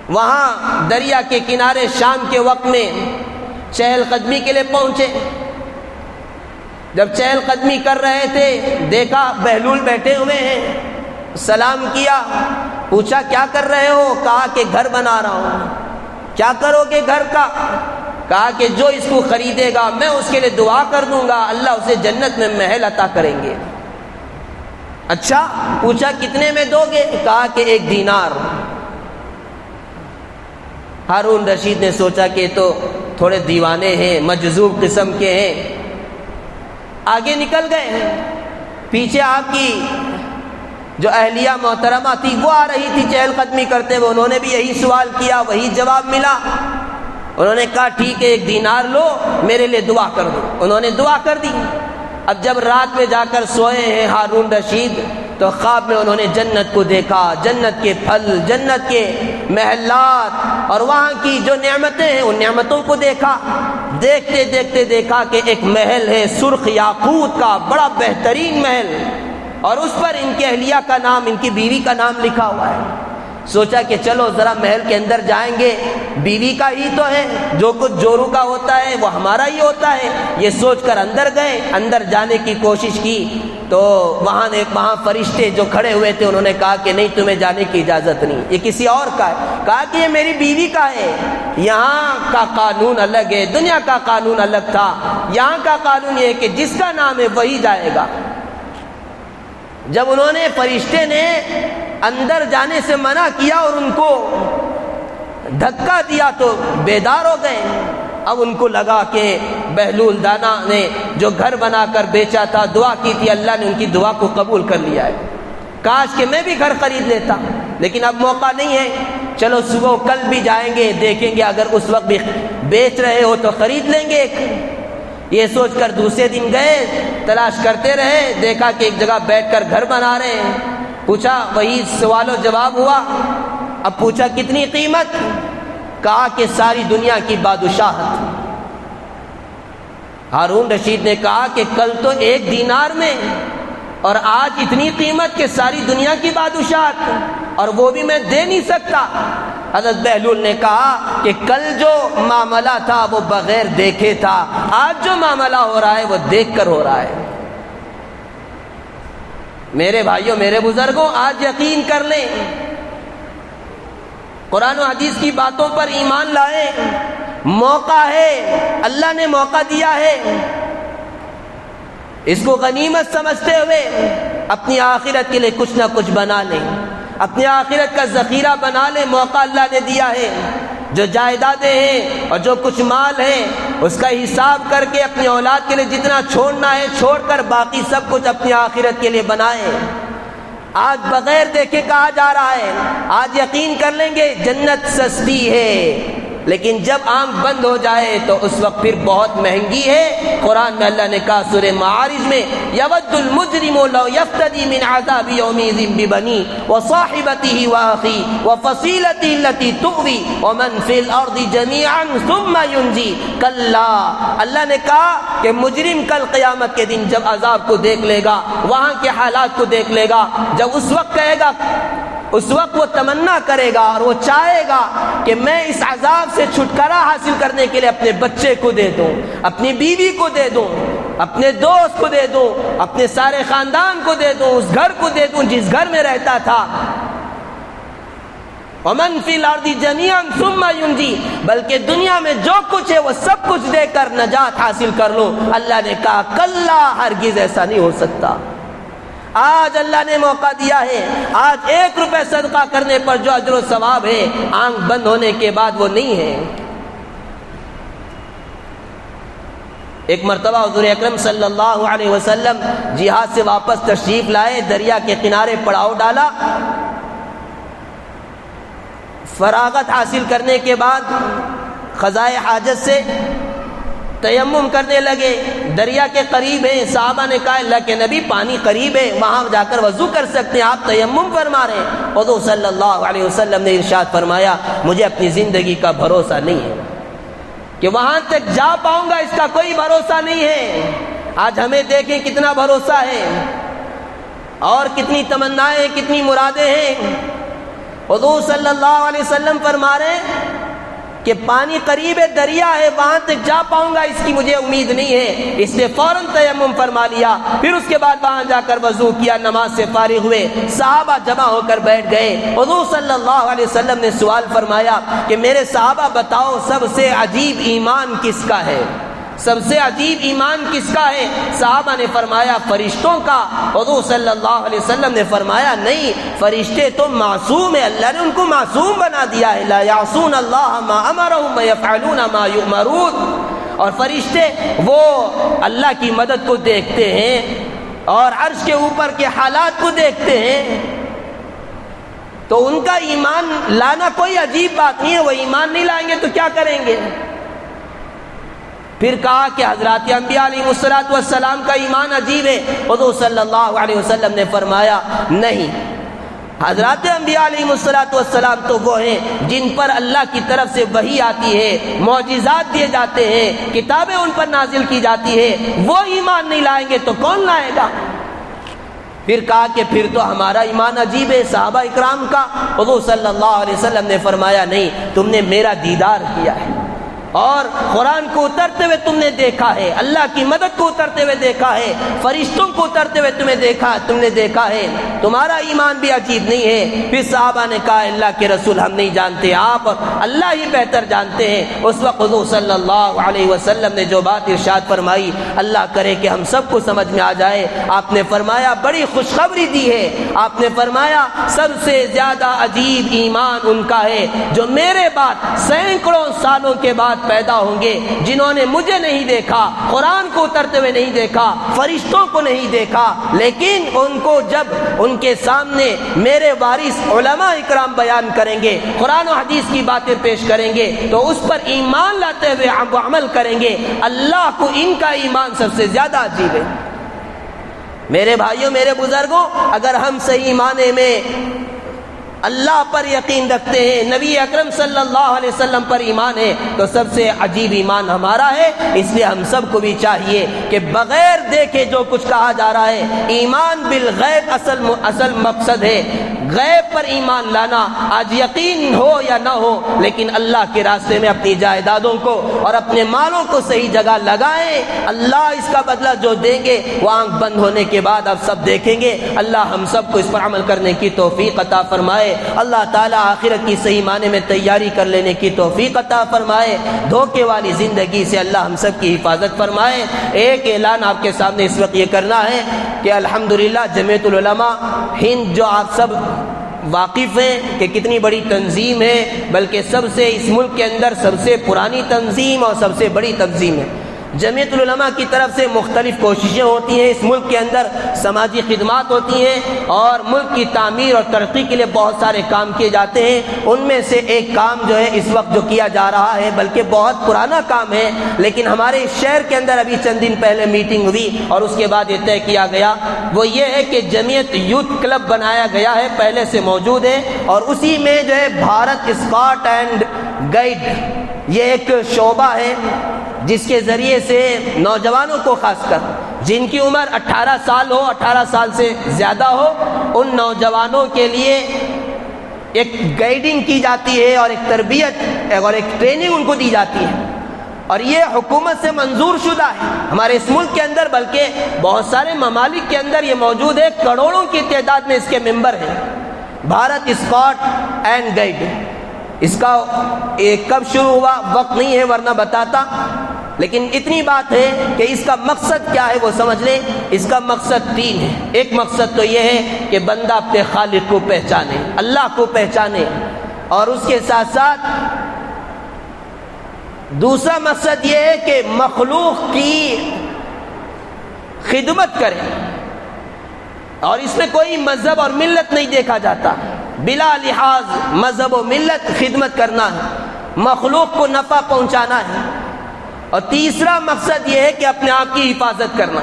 وہاں دریا کے کنارے شام کے وقت میں چہل قدمی کے لیے پہنچے. جب چہل قدمی کر رہے تھے دیکھا بہلول بیٹھے ہوئے ہیں. سلام کیا, پوچھا کیا کر رہے ہو؟ کہا کہ گھر بنا رہا ہوں. کیا کرو گے گھر کا؟ کہا کہ جو اس کو خریدے گا میں اس کے لیے دعا کر دوں گا, اللہ اسے جنت میں محل عطا کریں گے. اچھا, پوچھا کتنے میں دو گے؟ کہا کہ 1 دینار. ہارون رشید نے سوچا کہ تو تھوڑے دیوانے ہیں, مجذوب قسم کے ہیں. آگے نکل گئے. پیچھے آپ کی جو اہلیہ محترمہ تھی وہ آ رہی تھی چہل قدمی کرتے ہوئے. انہوں نے بھی یہی سوال کیا, وہی جواب ملا. انہوں نے کہا ٹھیک ہے 1 دینار لو, میرے لیے دعا کر دو. انہوں نے دعا کر دی. اب جب رات میں جا کر سوئے ہیں ہارون رشید تو خواب میں انہوں نے جنت کو دیکھا, جنت کے پھل, جنت کے محلات اور وہاں کی جو نعمتیں ہیں ان نعمتوں کو دیکھا. دیکھتے دیکھتے دیکھا کہ ایک محل ہے سرخ یاقوت کا, بڑا بہترین محل, اور اس پر ان کی اہلیہ کا نام, ان کی بیوی کا نام لکھا ہوا ہے. سوچا کہ چلو ذرا محل کے اندر جائیں گے, بیوی کا ہی تو ہے, جو کچھ جورو کا ہوتا ہے وہ ہمارا ہی ہوتا ہے. یہ سوچ کر اندر گئے. اندر جانے کی کوشش کی تو وہاں فرشتے جو کھڑے ہوئے تھے انہوں نے کہا کہ نہیں, تمہیں جانے کی اجازت نہیں, یہ کسی اور کا ہے. کہا کہ یہ میری بیوی کا ہے. یہاں کا قانون الگ ہے, دنیا کا قانون الگ تھا. یہاں کا قانون یہ ہے کہ جس کا نام ہے وہی جائے گا. جب انہوں نے, فرشتے نے اندر جانے سے منع کیا اور ان کو دھکا دیا تو بیدار ہو گئے. اب ان کو لگا کہ بہلول دانا نے جو گھر بنا کر بیچا تھا, دعا کی تھی, اللہ نے ان کی دعا کو قبول کر لیا ہے. کاش کہ میں بھی گھر خرید لیتا, لیکن اب موقع نہیں ہے. چلو صبح کل بھی جائیں گے, دیکھیں گے, اگر اس وقت بھی بیچ رہے ہو تو خرید لیں گے. یہ سوچ کر دوسرے دن گئے, تلاش کرتے رہے, دیکھا کہ ایک جگہ بیٹھ کر گھر بنا رہے ہیں. پوچھا, وہی سوال و جواب ہوا. اب پوچھا کتنی قیمت؟ کہا کہ ساری دنیا کی بادشاہت. ہارون رشید نے کہا کہ کل تو 1 دینار میں اور آج اتنی قیمت کہ ساری دنیا کی بادشاہت, اور وہ بھی میں دے نہیں سکتا. حضرت بہلول نے کہا کہ کل جو معاملہ تھا وہ بغیر دیکھے تھا, آج جو معاملہ ہو رہا ہے وہ دیکھ کر ہو رہا ہے. میرے بھائیوں, میرے بزرگوں, آج یقین کر لیں, قرآن و حدیث کی باتوں پر ایمان لائیں. موقع ہے, اللہ نے موقع دیا ہے, اس کو غنیمت سمجھتے ہوئے اپنی آخرت کے لیے کچھ نہ کچھ بنا لیں, اپنی آخرت کا ذخیرہ بنا لیں. موقع اللہ نے دیا ہے. جو جائیدادیں ہیں اور جو کچھ مال ہے اس کا حساب کر کے اپنی اولاد کے لیے جتنا چھوڑنا ہے چھوڑ کر باقی سب کچھ اپنی آخرت کے لیے بنائیں. آج بغیر دیکھے کہا جا رہا ہے, آج یقین کر لیں گے جنت سستی ہے, لیکن جب آنکھ بند ہو جائے تو اس وقت پھر بہت مہنگی ہے. قرآن میں اللہ نے کہا سورہ معارج میں, یود المجرم لو یفتدی من عذاب یومئذ ببنی وصاحبته واخیہ وفصیلته التي تؤوی ومن فی الارض جميعا ثم ینجی. کلا, اللہ نے کہا کہ مجرم کل قیامت کے دن جب عذاب کو دیکھ لے گا, وہاں کے حالات کو دیکھ لے گا, جب اس وقت کہے گا, اس وقت وہ تمنا کرے گا اور وہ چاہے گا کہ میں اس عذاب سے چھٹکارا حاصل کرنے کے لیے اپنے بچے کو دے دوں, اپنی بیوی کو دے دوں, اپنے دوست کو دے دوں, اپنے سارے خاندان کو دے دوں, اس گھر کو دے دوں جس گھر میں رہتا تھا. ومن فی الارض جمیعا ثم ینجی، بلکہ دنیا میں جو کچھ ہے وہ سب کچھ دے کر نجات حاصل کر لو۔ اللہ نے کہا کلا، ہرگز ایسا نہیں ہو سکتا۔ آج اللہ نے موقع دیا ہے، آج 1 روپے صدقہ کرنے پر جو اجر و ثواب ہے، آنکھ بند ہونے کے بعد وہ نہیں ہے۔ ایک مرتبہ حضور اکرم صلی اللہ علیہ وسلم جہاد سے واپس تشریف لائے، دریا کے کنارے پڑاؤ ڈالا، فراغت حاصل کرنے کے بعد قضائے حاجت سے تیمم کرنے لگے۔ دریا کے قریب ہیں، صحابہ نے کہا اللہ کے نبی پانی قریب ہے، وہاں جا کر وضو کر سکتے ہیں، آپ تیمم فرما رہے ہیں۔ حضور صلی اللہ علیہ وسلم نے ارشاد فرمایا مجھے اپنی زندگی کا بھروسہ نہیں ہے کہ وہاں تک جا پاؤں گا، اس کا کوئی بھروسہ نہیں ہے۔ آج ہمیں دیکھیں کتنا بھروسہ ہے اور کتنی تمنائیں، کتنی مرادیں ہیں۔ حضور صلی اللہ علیہ وسلم فرما رہے ہیں کہ پانی قریب ہے، دریا ہے، وہاں تک جا پاؤں گا اس کی مجھے امید نہیں ہے، اس نے فوراً تیمم فرما لیا، پھر اس کے بعد وہاں جا کر وضو کیا، نماز سے فارغ ہوئے، صحابہ جمع ہو کر بیٹھ گئے۔ حضور صلی اللہ علیہ وسلم نے سوال فرمایا کہ میرے صحابہ بتاؤ سب سے عجیب ایمان کس کا ہے؟ سب سے عجیب ایمان کس کا ہے؟ صحابہ نے فرمایا فرشتوں کا۔ حضور صلی اللہ علیہ وسلم نے فرمایا نہیں، فرشتے تو معصوم ہیں، اللہ نے ان کو معصوم بنا دیا ہے، لا یعصون اللہ ما امرهم ویفعلون ما یؤمرون۔ اور فرشتے وہ اللہ کی مدد کو دیکھتے ہیں اور عرش کے اوپر کے حالات کو دیکھتے ہیں، تو ان کا ایمان لانا کوئی عجیب بات نہیں ہے، وہ ایمان نہیں لائیں گے تو کیا کریں گے؟ پھر کہا کہ حضرات انبیاء علیہ السلام کا ایمان عجیب ہے۔ حضور صلی اللہ علیہ وسلم نے فرمایا نہیں، حضرات انبیاء علیہ السلام تو وہ ہیں جن پر اللہ کی طرف سے وحی آتی ہے، معجزات دیے جاتے ہیں، کتابیں ان پر نازل کی جاتی ہے، وہ ایمان نہیں لائیں گے تو کون لائے گا؟ پھر کہا کہ پھر تو ہمارا ایمان عجیب ہے، صحابہ اکرام کا۔ حضور صلی اللہ علیہ وسلم نے فرمایا نہیں، تم نے میرا دیدار کیا ہے اور قرآن کو اترتے ہوئے تم نے دیکھا ہے، اللہ کی مدد کو اترتے ہوئے دیکھا ہے، فرشتوں کو اترتے ہوئے تم نے دیکھا ہے، تمہارا ایمان بھی عجیب نہیں ہے۔ پھر صحابہ نے کہا اللہ کے رسول ہم نہیں جانتے، آپ اللہ ہی بہتر جانتے ہیں۔ اس وقت حضور صلی اللہ علیہ وسلم نے جو بات ارشاد فرمائی، اللہ کرے کہ ہم سب کو سمجھ میں آ جائے۔ آپ نے فرمایا بڑی خوشخبری دی ہے، آپ نے فرمایا سب سے زیادہ عجیب ایمان ان کا ہے جو میرے بعد سینکڑوں سالوں کے بعد پیدا ہوں گے، جنہوں نے مجھے نہیں دیکھا، قرآن کو اترتے ہوئے نہیں دیکھا، فرشتوں کو نہیں دیکھا، لیکن ان کو جب ان کے سامنے میرے وارث علماء اکرام بیان کریں گے، قرآن و حدیث کی باتیں پیش کریں گے تو اس پر ایمان لاتے ہوئے عمل کریں گے۔ اللہ کو ان کا ایمان سب سے زیادہ عجیب ہے۔ میرے بھائیوں، میرے بزرگوں، اگر ہم صحیح معنی میں اللہ پر یقین رکھتے ہیں، نبی اکرم صلی اللہ علیہ وسلم پر ایمان ہے، تو سب سے عجیب ایمان ہمارا ہے۔ اس لیے ہم سب کو بھی چاہیے کہ بغیر دیکھے جو کچھ کہا جا رہا ہے، ایمان بالغیب اصل مقصد ہے، غیب پر ایمان لانا، آج یقین ہو یا نہ ہو، لیکن اللہ کے راستے میں اپنی جائیدادوں کو اور اپنے مالوں کو صحیح جگہ لگائیں، اللہ اس کا بدلہ جو دیں گے وہ آنکھ بند ہونے کے بعد آپ سب دیکھیں گے۔ اللہ ہم سب کو اس پر عمل کرنے کی توفیق عطا فرمائے۔ اللہ تعالیٰ آخرت کی صحیح معنی میں تیاری کر لینے کی توفیق عطا فرمائے۔ دھوکے والی زندگی سے اللہ ہم سب کی حفاظت فرمائے۔ ایک اعلان آپ کے سامنے اس وقت یہ کرنا ہے کہ الحمدللہ جمعیت العلماء ہند، جو آپ سب واقف ہیں کہ کتنی بڑی تنظیم ہے، بلکہ سب سے اس ملک کے اندر سب سے پرانی تنظیم اور سب سے بڑی تنظیم ہے۔ جمعیت العلماء کی طرف سے مختلف کوششیں ہوتی ہیں، اس ملک کے اندر سماجی خدمات ہوتی ہیں اور ملک کی تعمیر اور ترقی کے لیے بہت سارے کام کیے جاتے ہیں۔ ان میں سے ایک کام جو ہے اس وقت جو کیا جا رہا ہے، بلکہ بہت پرانا کام ہے، لیکن ہمارے شہر کے اندر ابھی چند دن پہلے میٹنگ ہوئی اور اس کے بعد یہ طے کیا گیا، وہ یہ ہے کہ جمعیت یوتھ کلب بنایا گیا ہے، پہلے سے موجود ہے، اور اسی میں جو ہے بھارت اسکاٹ اینڈ گائیڈ یہ ایک شعبہ ہے جس کے ذریعے سے نوجوانوں کو، خاص کر جن کی عمر 18 سال ہو، 18 سال سے زیادہ ہو، ان نوجوانوں کے لیے ایک گائیڈنگ کی جاتی ہے اور ایک تربیت اور ایک ٹریننگ ان کو دی جاتی ہے، اور یہ حکومت سے منظور شدہ ہے ہمارے اس ملک کے اندر، بلکہ بہت سارے ممالک کے اندر یہ موجود ہے، کروڑوں کی تعداد میں اس کے ممبر ہیں۔ بھارت اسکاؤٹ اینڈ گائیڈ، اس کا کب شروع ہوا وقت نہیں ہے ورنہ بتاتا، لیکن اتنی بات ہے کہ اس کا مقصد کیا ہے وہ سمجھ لیں۔ اس کا مقصد 3 ہے۔ ایک مقصد تو یہ ہے کہ بندہ اپنے خالق کو پہچانے، اللہ کو پہچانے، اور اس کے ساتھ ساتھ دوسرا مقصد یہ ہے کہ مخلوق کی خدمت کرے، اور اس میں کوئی مذہب اور ملت نہیں دیکھا جاتا، بلا لحاظ مذہب و ملت خدمت کرنا ہے، مخلوق کو نفع پہنچانا ہے۔ اور تیسرا مقصد یہ ہے کہ اپنے آپ کی حفاظت کرنا،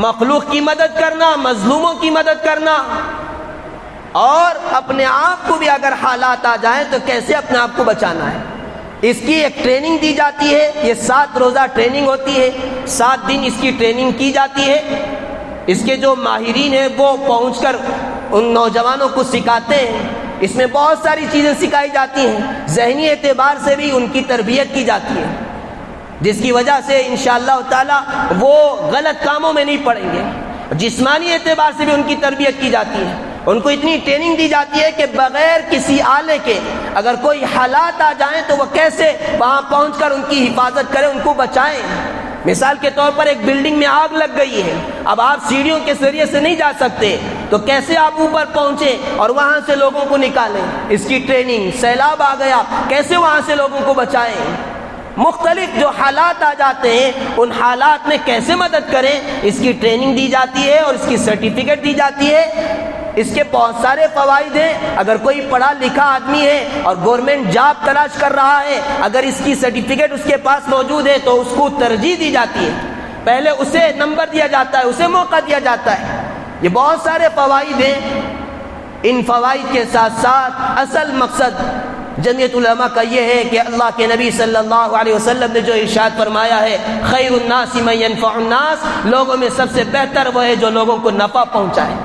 مخلوق کی مدد کرنا، مظلوموں کی مدد کرنا، اور اپنے آپ کو بھی اگر حالات آ جائیں تو کیسے اپنے آپ کو بچانا ہے۔ اس کی ایک ٹریننگ دی جاتی ہے، یہ 7 روزہ ٹریننگ ہوتی ہے، 7 دن اس کی ٹریننگ کی جاتی ہے۔ اس کے جو ماہرین ہیں وہ پہنچ کر ان نوجوانوں کو سکھاتے ہیں۔ اس میں بہت ساری چیزیں سکھائی جاتی ہیں، ذہنی اعتبار سے بھی ان کی تربیت کی جاتی ہے، جس کی وجہ سے انشاءاللہ تعالی وہ غلط کاموں میں نہیں پڑیں گے۔ جسمانی اعتبار سے بھی ان کی تربیت کی جاتی ہے، ان کو اتنی ٹریننگ دی جاتی ہے کہ بغیر کسی آلے کے اگر کوئی حالات آ جائیں تو وہ کیسے وہاں پہنچ کر ان کی حفاظت کریں، ان کو بچائیں۔ مثال کے طور پر ایک بلڈنگ میں آگ لگ گئی ہے، اب آپ سیڑھیوں کے ذریعے سے نہیں جا سکتے، تو کیسے آپ اوپر پہنچیں اور وہاں سے لوگوں کو نکالیں، اس کی ٹریننگ۔ سیلاب آ گیا، کیسے وہاں سے لوگوں کو بچائیں۔ مختلف جو حالات آ جاتے ہیں ان حالات میں کیسے مدد کریں، اس کی ٹریننگ دی جاتی ہے اور اس کی سرٹیفکیٹ دی جاتی ہے۔ اس کے بہت سارے فوائد ہیں۔ اگر کوئی پڑھا لکھا آدمی ہے اور گورنمنٹ جاب تلاش کر رہا ہے، اگر اس کی سرٹیفکیٹ اس کے پاس موجود ہے تو اس کو ترجیح دی جاتی ہے، پہلے اسے نمبر دیا جاتا ہے، اسے موقع دیا جاتا ہے۔ یہ بہت سارے فوائد ہیں۔ ان فوائد کے ساتھ ساتھ اصل مقصد جمعیت علماء کا یہ ہے کہ اللہ کے نبی صلی اللہ علیہ وسلم نے جو ارشاد فرمایا ہے، خیر الناس من ينفع الناس، لوگوں میں سب سے بہتر وہ ہے جو لوگوں کو نفع پہنچائے۔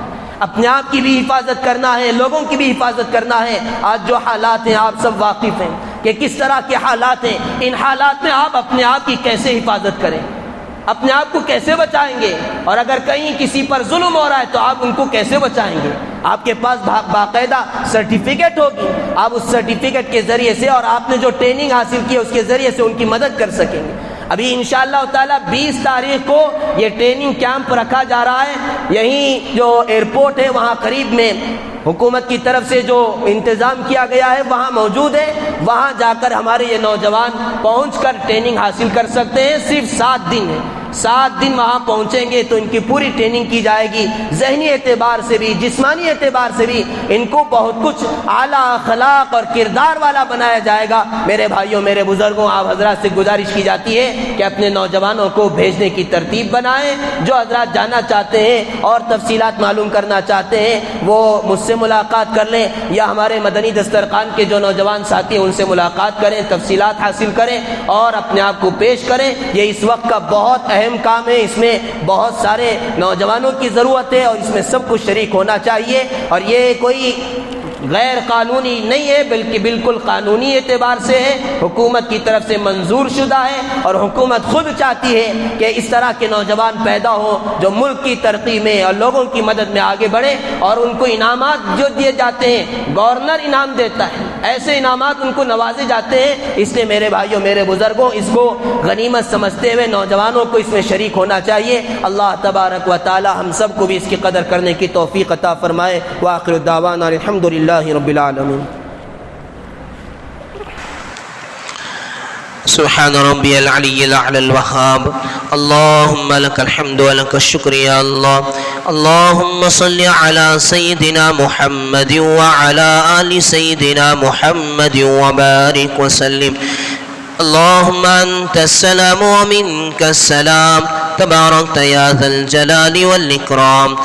اپنے آپ کی بھی حفاظت کرنا ہے، لوگوں کی بھی حفاظت کرنا ہے۔ آج جو حالات ہیں آپ سب واقف ہیں کہ کس طرح کے حالات ہیں، ان حالات میں آپ اپنے آپ کی کیسے حفاظت کریں، اپنے آپ کو کیسے بچائیں گے، اور اگر کہیں کسی پر ظلم ہو رہا ہے تو آپ ان کو کیسے بچائیں گے۔ آپ کے پاس باقاعدہ سرٹیفکیٹ ہوگی، آپ اس سرٹیفکیٹ کے ذریعے سے اور آپ نے جو ٹریننگ حاصل کی ہے اس کے ذریعے سے ان کی مدد کر سکیں گے۔ ابھی انشاءاللہ تعالی 20 تاریخ کو یہ ٹریننگ کیمپ رکھا جا رہا ہے، یہیں جو ایئرپورٹ ہے وہاں قریب میں حکومت کی طرف سے جو انتظام کیا گیا ہے وہاں موجود ہے، وہاں جا کر ہمارے یہ نوجوان پہنچ کر ٹریننگ حاصل کر سکتے ہیں۔ صرف 7 دن ہے، 7 دن وہاں پہنچیں گے تو ان کی پوری ٹریننگ کی جائے گی، ذہنی اعتبار سے بھی جسمانی اعتبار سے بھی ان کو بہت کچھ اعلیٰ اخلاق اور کردار والا بنایا جائے گا۔ میرے بھائیوں، میرے بزرگوں، آپ حضرات سے گزارش کی جاتی ہے کہ اپنے نوجوانوں کو بھیجنے کی ترتیب بنائیں۔ جو حضرات جانا چاہتے ہیں اور تفصیلات معلوم کرنا چاہتے ہیں وہ مجھ سے ملاقات کر لیں، یا ہمارے مدنی دسترخوان کے جو نوجوان ساتھی ہیں ان سے ملاقات کریں، تفصیلات حاصل کریں اور اپنے آپ کو پیش کریں۔ یہ اس وقت کا بہت اہم کام ہے، اس میں بہت سارے نوجوانوں کی ضرورت ہے اور اس میں سب کو شریک ہونا چاہیے، اور یہ کوئی غیر قانونی نہیں ہے بلکہ بالکل قانونی اعتبار سے ہے، حکومت کی طرف سے منظور شدہ ہے، اور حکومت خود چاہتی ہے کہ اس طرح کے نوجوان پیدا ہوں جو ملک کی ترقی میں اور لوگوں کی مدد میں آگے بڑھے، اور ان کو انعامات جو دیے جاتے ہیں گورنر انعام دیتا ہے، ایسے انعامات ان کو نوازے جاتے ہیں۔ اس لیے میرے بھائیوں، میرے بزرگوں، اس کو غنیمت سمجھتے ہوئے نوجوانوں کو اس میں شریک ہونا چاہیے۔ اللہ تبارک و تعالی ہم سب کو بھی اس کی قدر کرنے کی توفیق عطا فرمائے۔ وآخر دعوانا الحمدللہ رب العالمین۔ سبحان ربي العلي الأعلى الوهاب اللهم لك الحمد ولك الشكر يا الله اللهم صل على سيدنا محمد وعلى آل سيدنا محمد وبارك وسلم اللهم أنت السلام ومنك السلام تباركت يا ذا الجلال والإكرام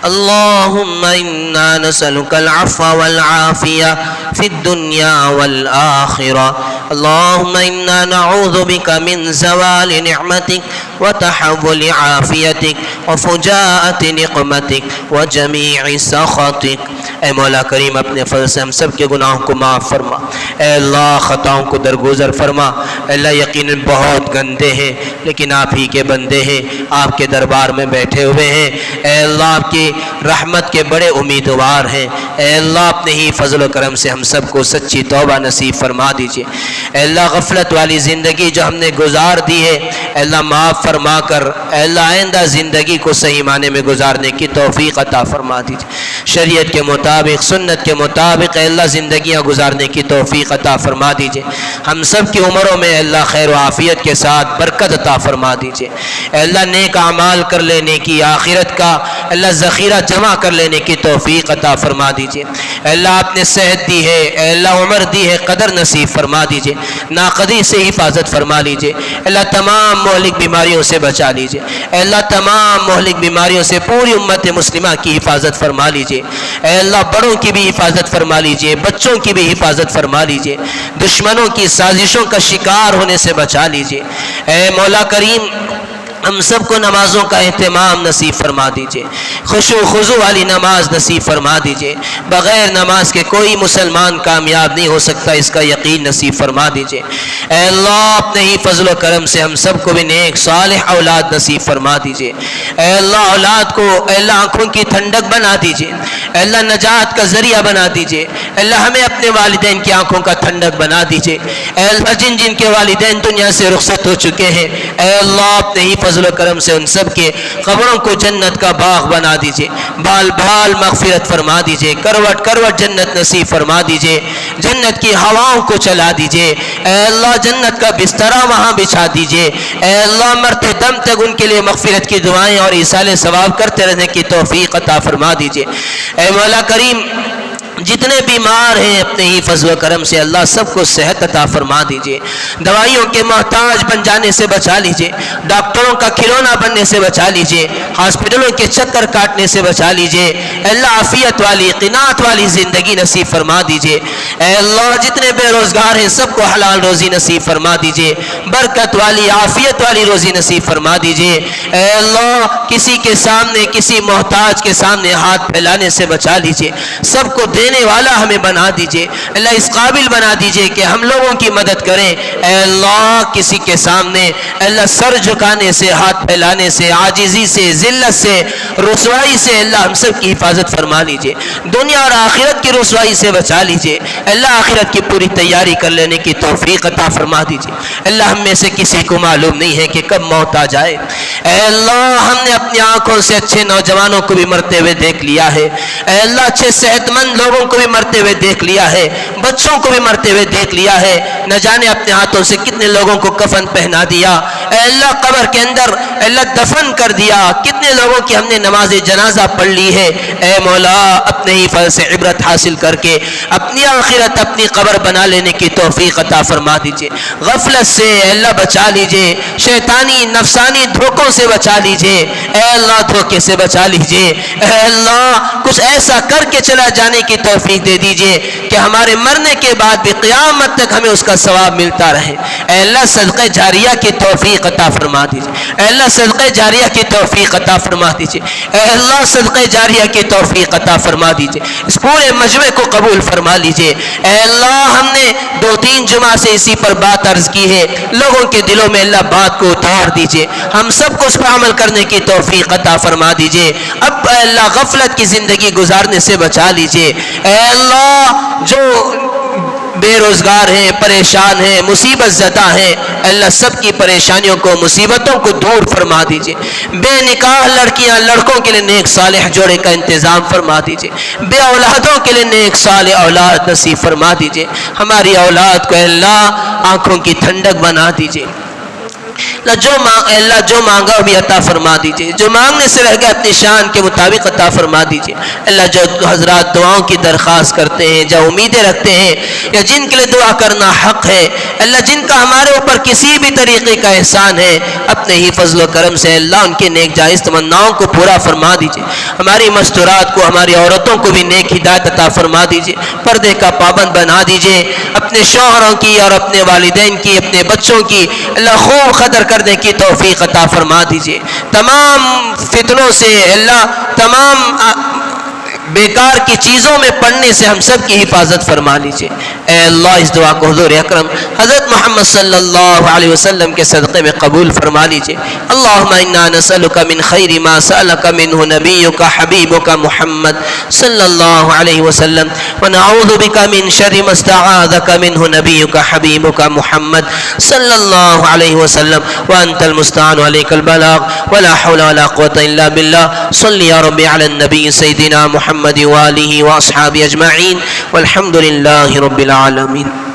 اللهم إنا نسألك العفو والعافية في الدنيا والآخرة اللهم إنا نعوذ بك من زوال نعمتك وتحول عافيتك وفجاءة نقمتك وجميع سخطك اے مولا کریم اپنے فضل سے ہم سب کے گناہوں کو معاف فرما، اے اللہ خطاؤں کو درگزر فرما۔ اے اللہ یقیناً بہت گندے ہیں لیکن آپ ہی کے بندے ہیں، آپ کے دربار میں بیٹھے ہوئے ہیں، اے اللہ آپ کی رحمت کے بڑے امیدوار ہیں، اے اللہ اپنے ہی فضل و کرم سے ہم سب کو سچی توبہ نصیب فرما دیجئے۔ اے اللہ غفلت والی زندگی جو ہم نے گزار دی ہے اے اللہ معاف فرما کر اے اللہ آئندہ زندگی کو صحیح معنی میں گزارنے کی توفیق عطا فرما دیجئے، شریعت کے مطابق سنت کے مطابق اے اللہ زندگیاں گزارنے کی توفیق عطا فرما دیجئے، ہم سب کی عمروں میں اے اللہ خیر و عافیت کے ساتھ برکت عطا فرما دیجئے، اے اللہ نیک اعمال کر لینے کی، آخرت کا اے اللہ ذخیرہ جمع کر لینے کی توفیق عطا فرما دیجئے، اے اللہ آپ نے صحت دی ہے، اے اللہ عمر دی ہے، قدر نصیب فرما دیجئے، ناقدری سے حفاظت فرما لیجئے، اے اللہ تمام مہلک بیماریوں سے بچا لیجئے، اے اللہ تمام مہلک بیماریوں سے پوری امت مسلمہ کی حفاظت فرما لیجئے، اے اللہ بڑوں کی بھی حفاظت فرما لیجئے، بچوں کی بھی حفاظت فرما لیجئے، دشمنوں کی سازشوں کا شکار ہونے سے بچا لیجئے، اے مولا کریم ہم سب کو نمازوں کا اہتمام نصیب فرما دیجئے، خشوع و خضوع والی نماز نصیب فرما دیجئے، بغیر نماز کے کوئی مسلمان کامیاب نہیں ہو سکتا اس کا یقین نصیب فرما دیجئے، اے اللہ اپنے ہی فضل و کرم سے ہم سب کو بھی نیک صالح اولاد نصیب فرما دیجئے، اے اللہ اولاد کو اے اللہ آنکھوں کی ٹھنڈک بنا دیجئے، اے اللہ نجات کا ذریعہ بنا دیجئے، اے اللہ ہمیں اپنے والدین کی آنکھوں کا ٹھنڈک بنا دیجئے، اے اللہ جن جن کے والدین دنیا سے رخصت ہو چکے ہیں اے اللہ اپنے ہی فضل و کرم سے ان سب کے قبروں کو جنت کا باغ بنا دیجئے، بال بال مغفرت فرما دیجئے، کروٹ کروٹ جنت نصیب فرما دیجئے، جنت کی ہواؤں کو چلا دیجئے، اے اللہ جنت کا بسترہ وہاں بچھا دیجئے، اے اللہ مرتے دم تک ان کے لیے مغفرت کی دعائیں اور ایصال ثواب کرتے رہنے کی توفیق عطا فرما دیجئے، اے مولا کریم جتنے بیمار ہیں اپنے ہی فضل و کرم سے اللہ سب کو صحت عطا فرما دیجئے، دوائیوں کے محتاج بن جانے سے بچا لیجئے، ڈاکٹروں کا کھلونا بننے سے بچا لیجئے، ہاسپٹلوں کے چکر کاٹنے سے بچا لیجئے، اے اللہ عافیت والی قناعت والی زندگی نصیب فرما دیجئے، اے اللہ جتنے بے روزگار ہیں سب کو حلال روزی نصیب فرما دیجئے، برکت والی عافیت والی روزی نصیب فرما دیجئے، اے اللہ کسی کے سامنے کسی محتاج کے سامنے ہاتھ پھیلانے سے بچا لیجئے، سب کو دینے والا ہمیں بنا دیجئے، اللہ اس قابل بنا دیجئے کہ ہم لوگوں کی مدد کریں، اے اللہ کسی کے سامنے اے اللہ سر جھکانے سے ہاتھ پھیلانے سے عاجزی سے ذلت سے رسوائی سے اللہ ہم سب کی حفاظت فرما لیجئے، دنیا اور آخرت کی رسوائی سے بچا لیجئے، اللہ آخرت کی پوری تیاری کر لینے کی توفیق عطا فرما دیجئے، اللہ ہم میں سے کسی کو معلوم نہیں ہے کہ کب موت آ جائے، اے اللہ ہم نے اپنی آنکھوں سے اچھے نوجوانوں کو بھی مرتے ہوئے دیکھ لیا ہے، اے اللہ اچھے صحت مند لوگوں کو بھی مرتے ہوئے دیکھ لیا ہے، بچوں کو بھی مرتے ہوئے دیکھ لیا ہے، نہ جانے اپنے ہاتھوں سے کتنے لوگوں کو کفن پہنا دیا، اے اللہ قبر کے اندر اے اللہ دفن کر دیا، کتنے لوگوں کی ہم نے نماز جنازہ پڑھ لی ہے، اے مولا اپنے ہی فضل سے عبرت حاصل کر کے اپنی آخرت اپنی قبر بنا لینے کی توفیق عطا فرما دیجئے، غفلت سے اے اللہ بچا لیجئے، شیطانی نفسانی دھوکوں سے بچا لیجئے، اے اللہ دھوکے سے بچا لیجئے، اے اللہ کچھ ایسا کر کے چلا جانے کی توفیق دے دیجئے کہ ہمارے مرنے کے بعد بھی قیامت تک ہمیں اس کا ثواب ملتا رہے، اے اللہ صدقہ جاریہ کی توفیق عطا فرما دیجئے، اے اللہ صدقہ جاریہ کی توفیق عطا فرما دیجئے، اے اللہ صدقہ جاریہ کی توفیق عطا فرما دیجئے، اس پورے مجمع کو قبول فرما لیجئے، اے اللہ ہم نے 2-3 جمعہ سے اسی پر بات عرض کی ہے، لوگوں کے دلوں میں اللہ بات کو اتار دیجئے، ہم سب کو اس پر عمل کرنے کی توفیق عطا فرما دیجئے، اب اے اللہ غفلت کی زندگی گزارنے سے بچا لیجئے، اے اللہ جو بے روزگار ہیں پریشان ہیں مصیبت زدہ ہیں اللہ سب کی پریشانیوں کو مصیبتوں کو دور فرما دیجئے، بے نکاح لڑکیاں لڑکوں کے لیے نیک صالح جوڑے کا انتظام فرما دیجئے، بے اولادوں کے لیے نیک صالح اولاد نصیب فرما دیجئے، ہماری اولاد کو اللہ آنکھوں کی ٹھنڈک بنا دیجئے، اللہ جو مانگا وہ بھی عطا فرما دیجئے، جو مانگنے سے رہ گیا اپنی شان کے مطابق عطا فرما دیجئے، اللہ جو حضرات دعاؤں کی درخواست کرتے ہیں جو امیدیں رکھتے ہیں یا جن کے لیے دعا کرنا حق ہے اللہ جن کا ہمارے اوپر کسی بھی طریقے کا احسان ہے اپنے ہی فضل و کرم سے اللہ ان کے نیک جائز تمناؤں کو پورا فرما دیجئے، ہماری مستورات کو ہماری عورتوں کو بھی نیک ہدایت عطا فرما دیجئے، پردے کا پابند بنا دیجئے، اپنے شوہروں کی اور اپنے والدین کی اپنے بچوں کی اللہ خوب قدر کرنے کی توفیق عطا فرما دیجئے، تمام فتنوں سے اللہ تمام بیکار کی چیزوں میں پڑھنے سے ہم سب کی حفاظت فرما لیجئے۔ اے اللہ اس دعا کو حضور اکرم حضرت محمد صلی اللہ علیہ وسلم کے صدقے میں قبول فرما لیجئے۔ اللہم انا نسألک من خیر ما سألک منہ نبیک حبیبک محمد صلی اللہ علیہ وسلم ونعوذ بک من شر ما استعاذک منہ نبیک حبیبک محمد صلی اللہ علیہ وسلم وانت المستعان علیک البلاغ ولا حول ولا قوة الا باللہ۔ صلی یا رب علی النبی سیدنا محمد وآلہ واصحابہ اجمعین والحمد للہ رب العالمین۔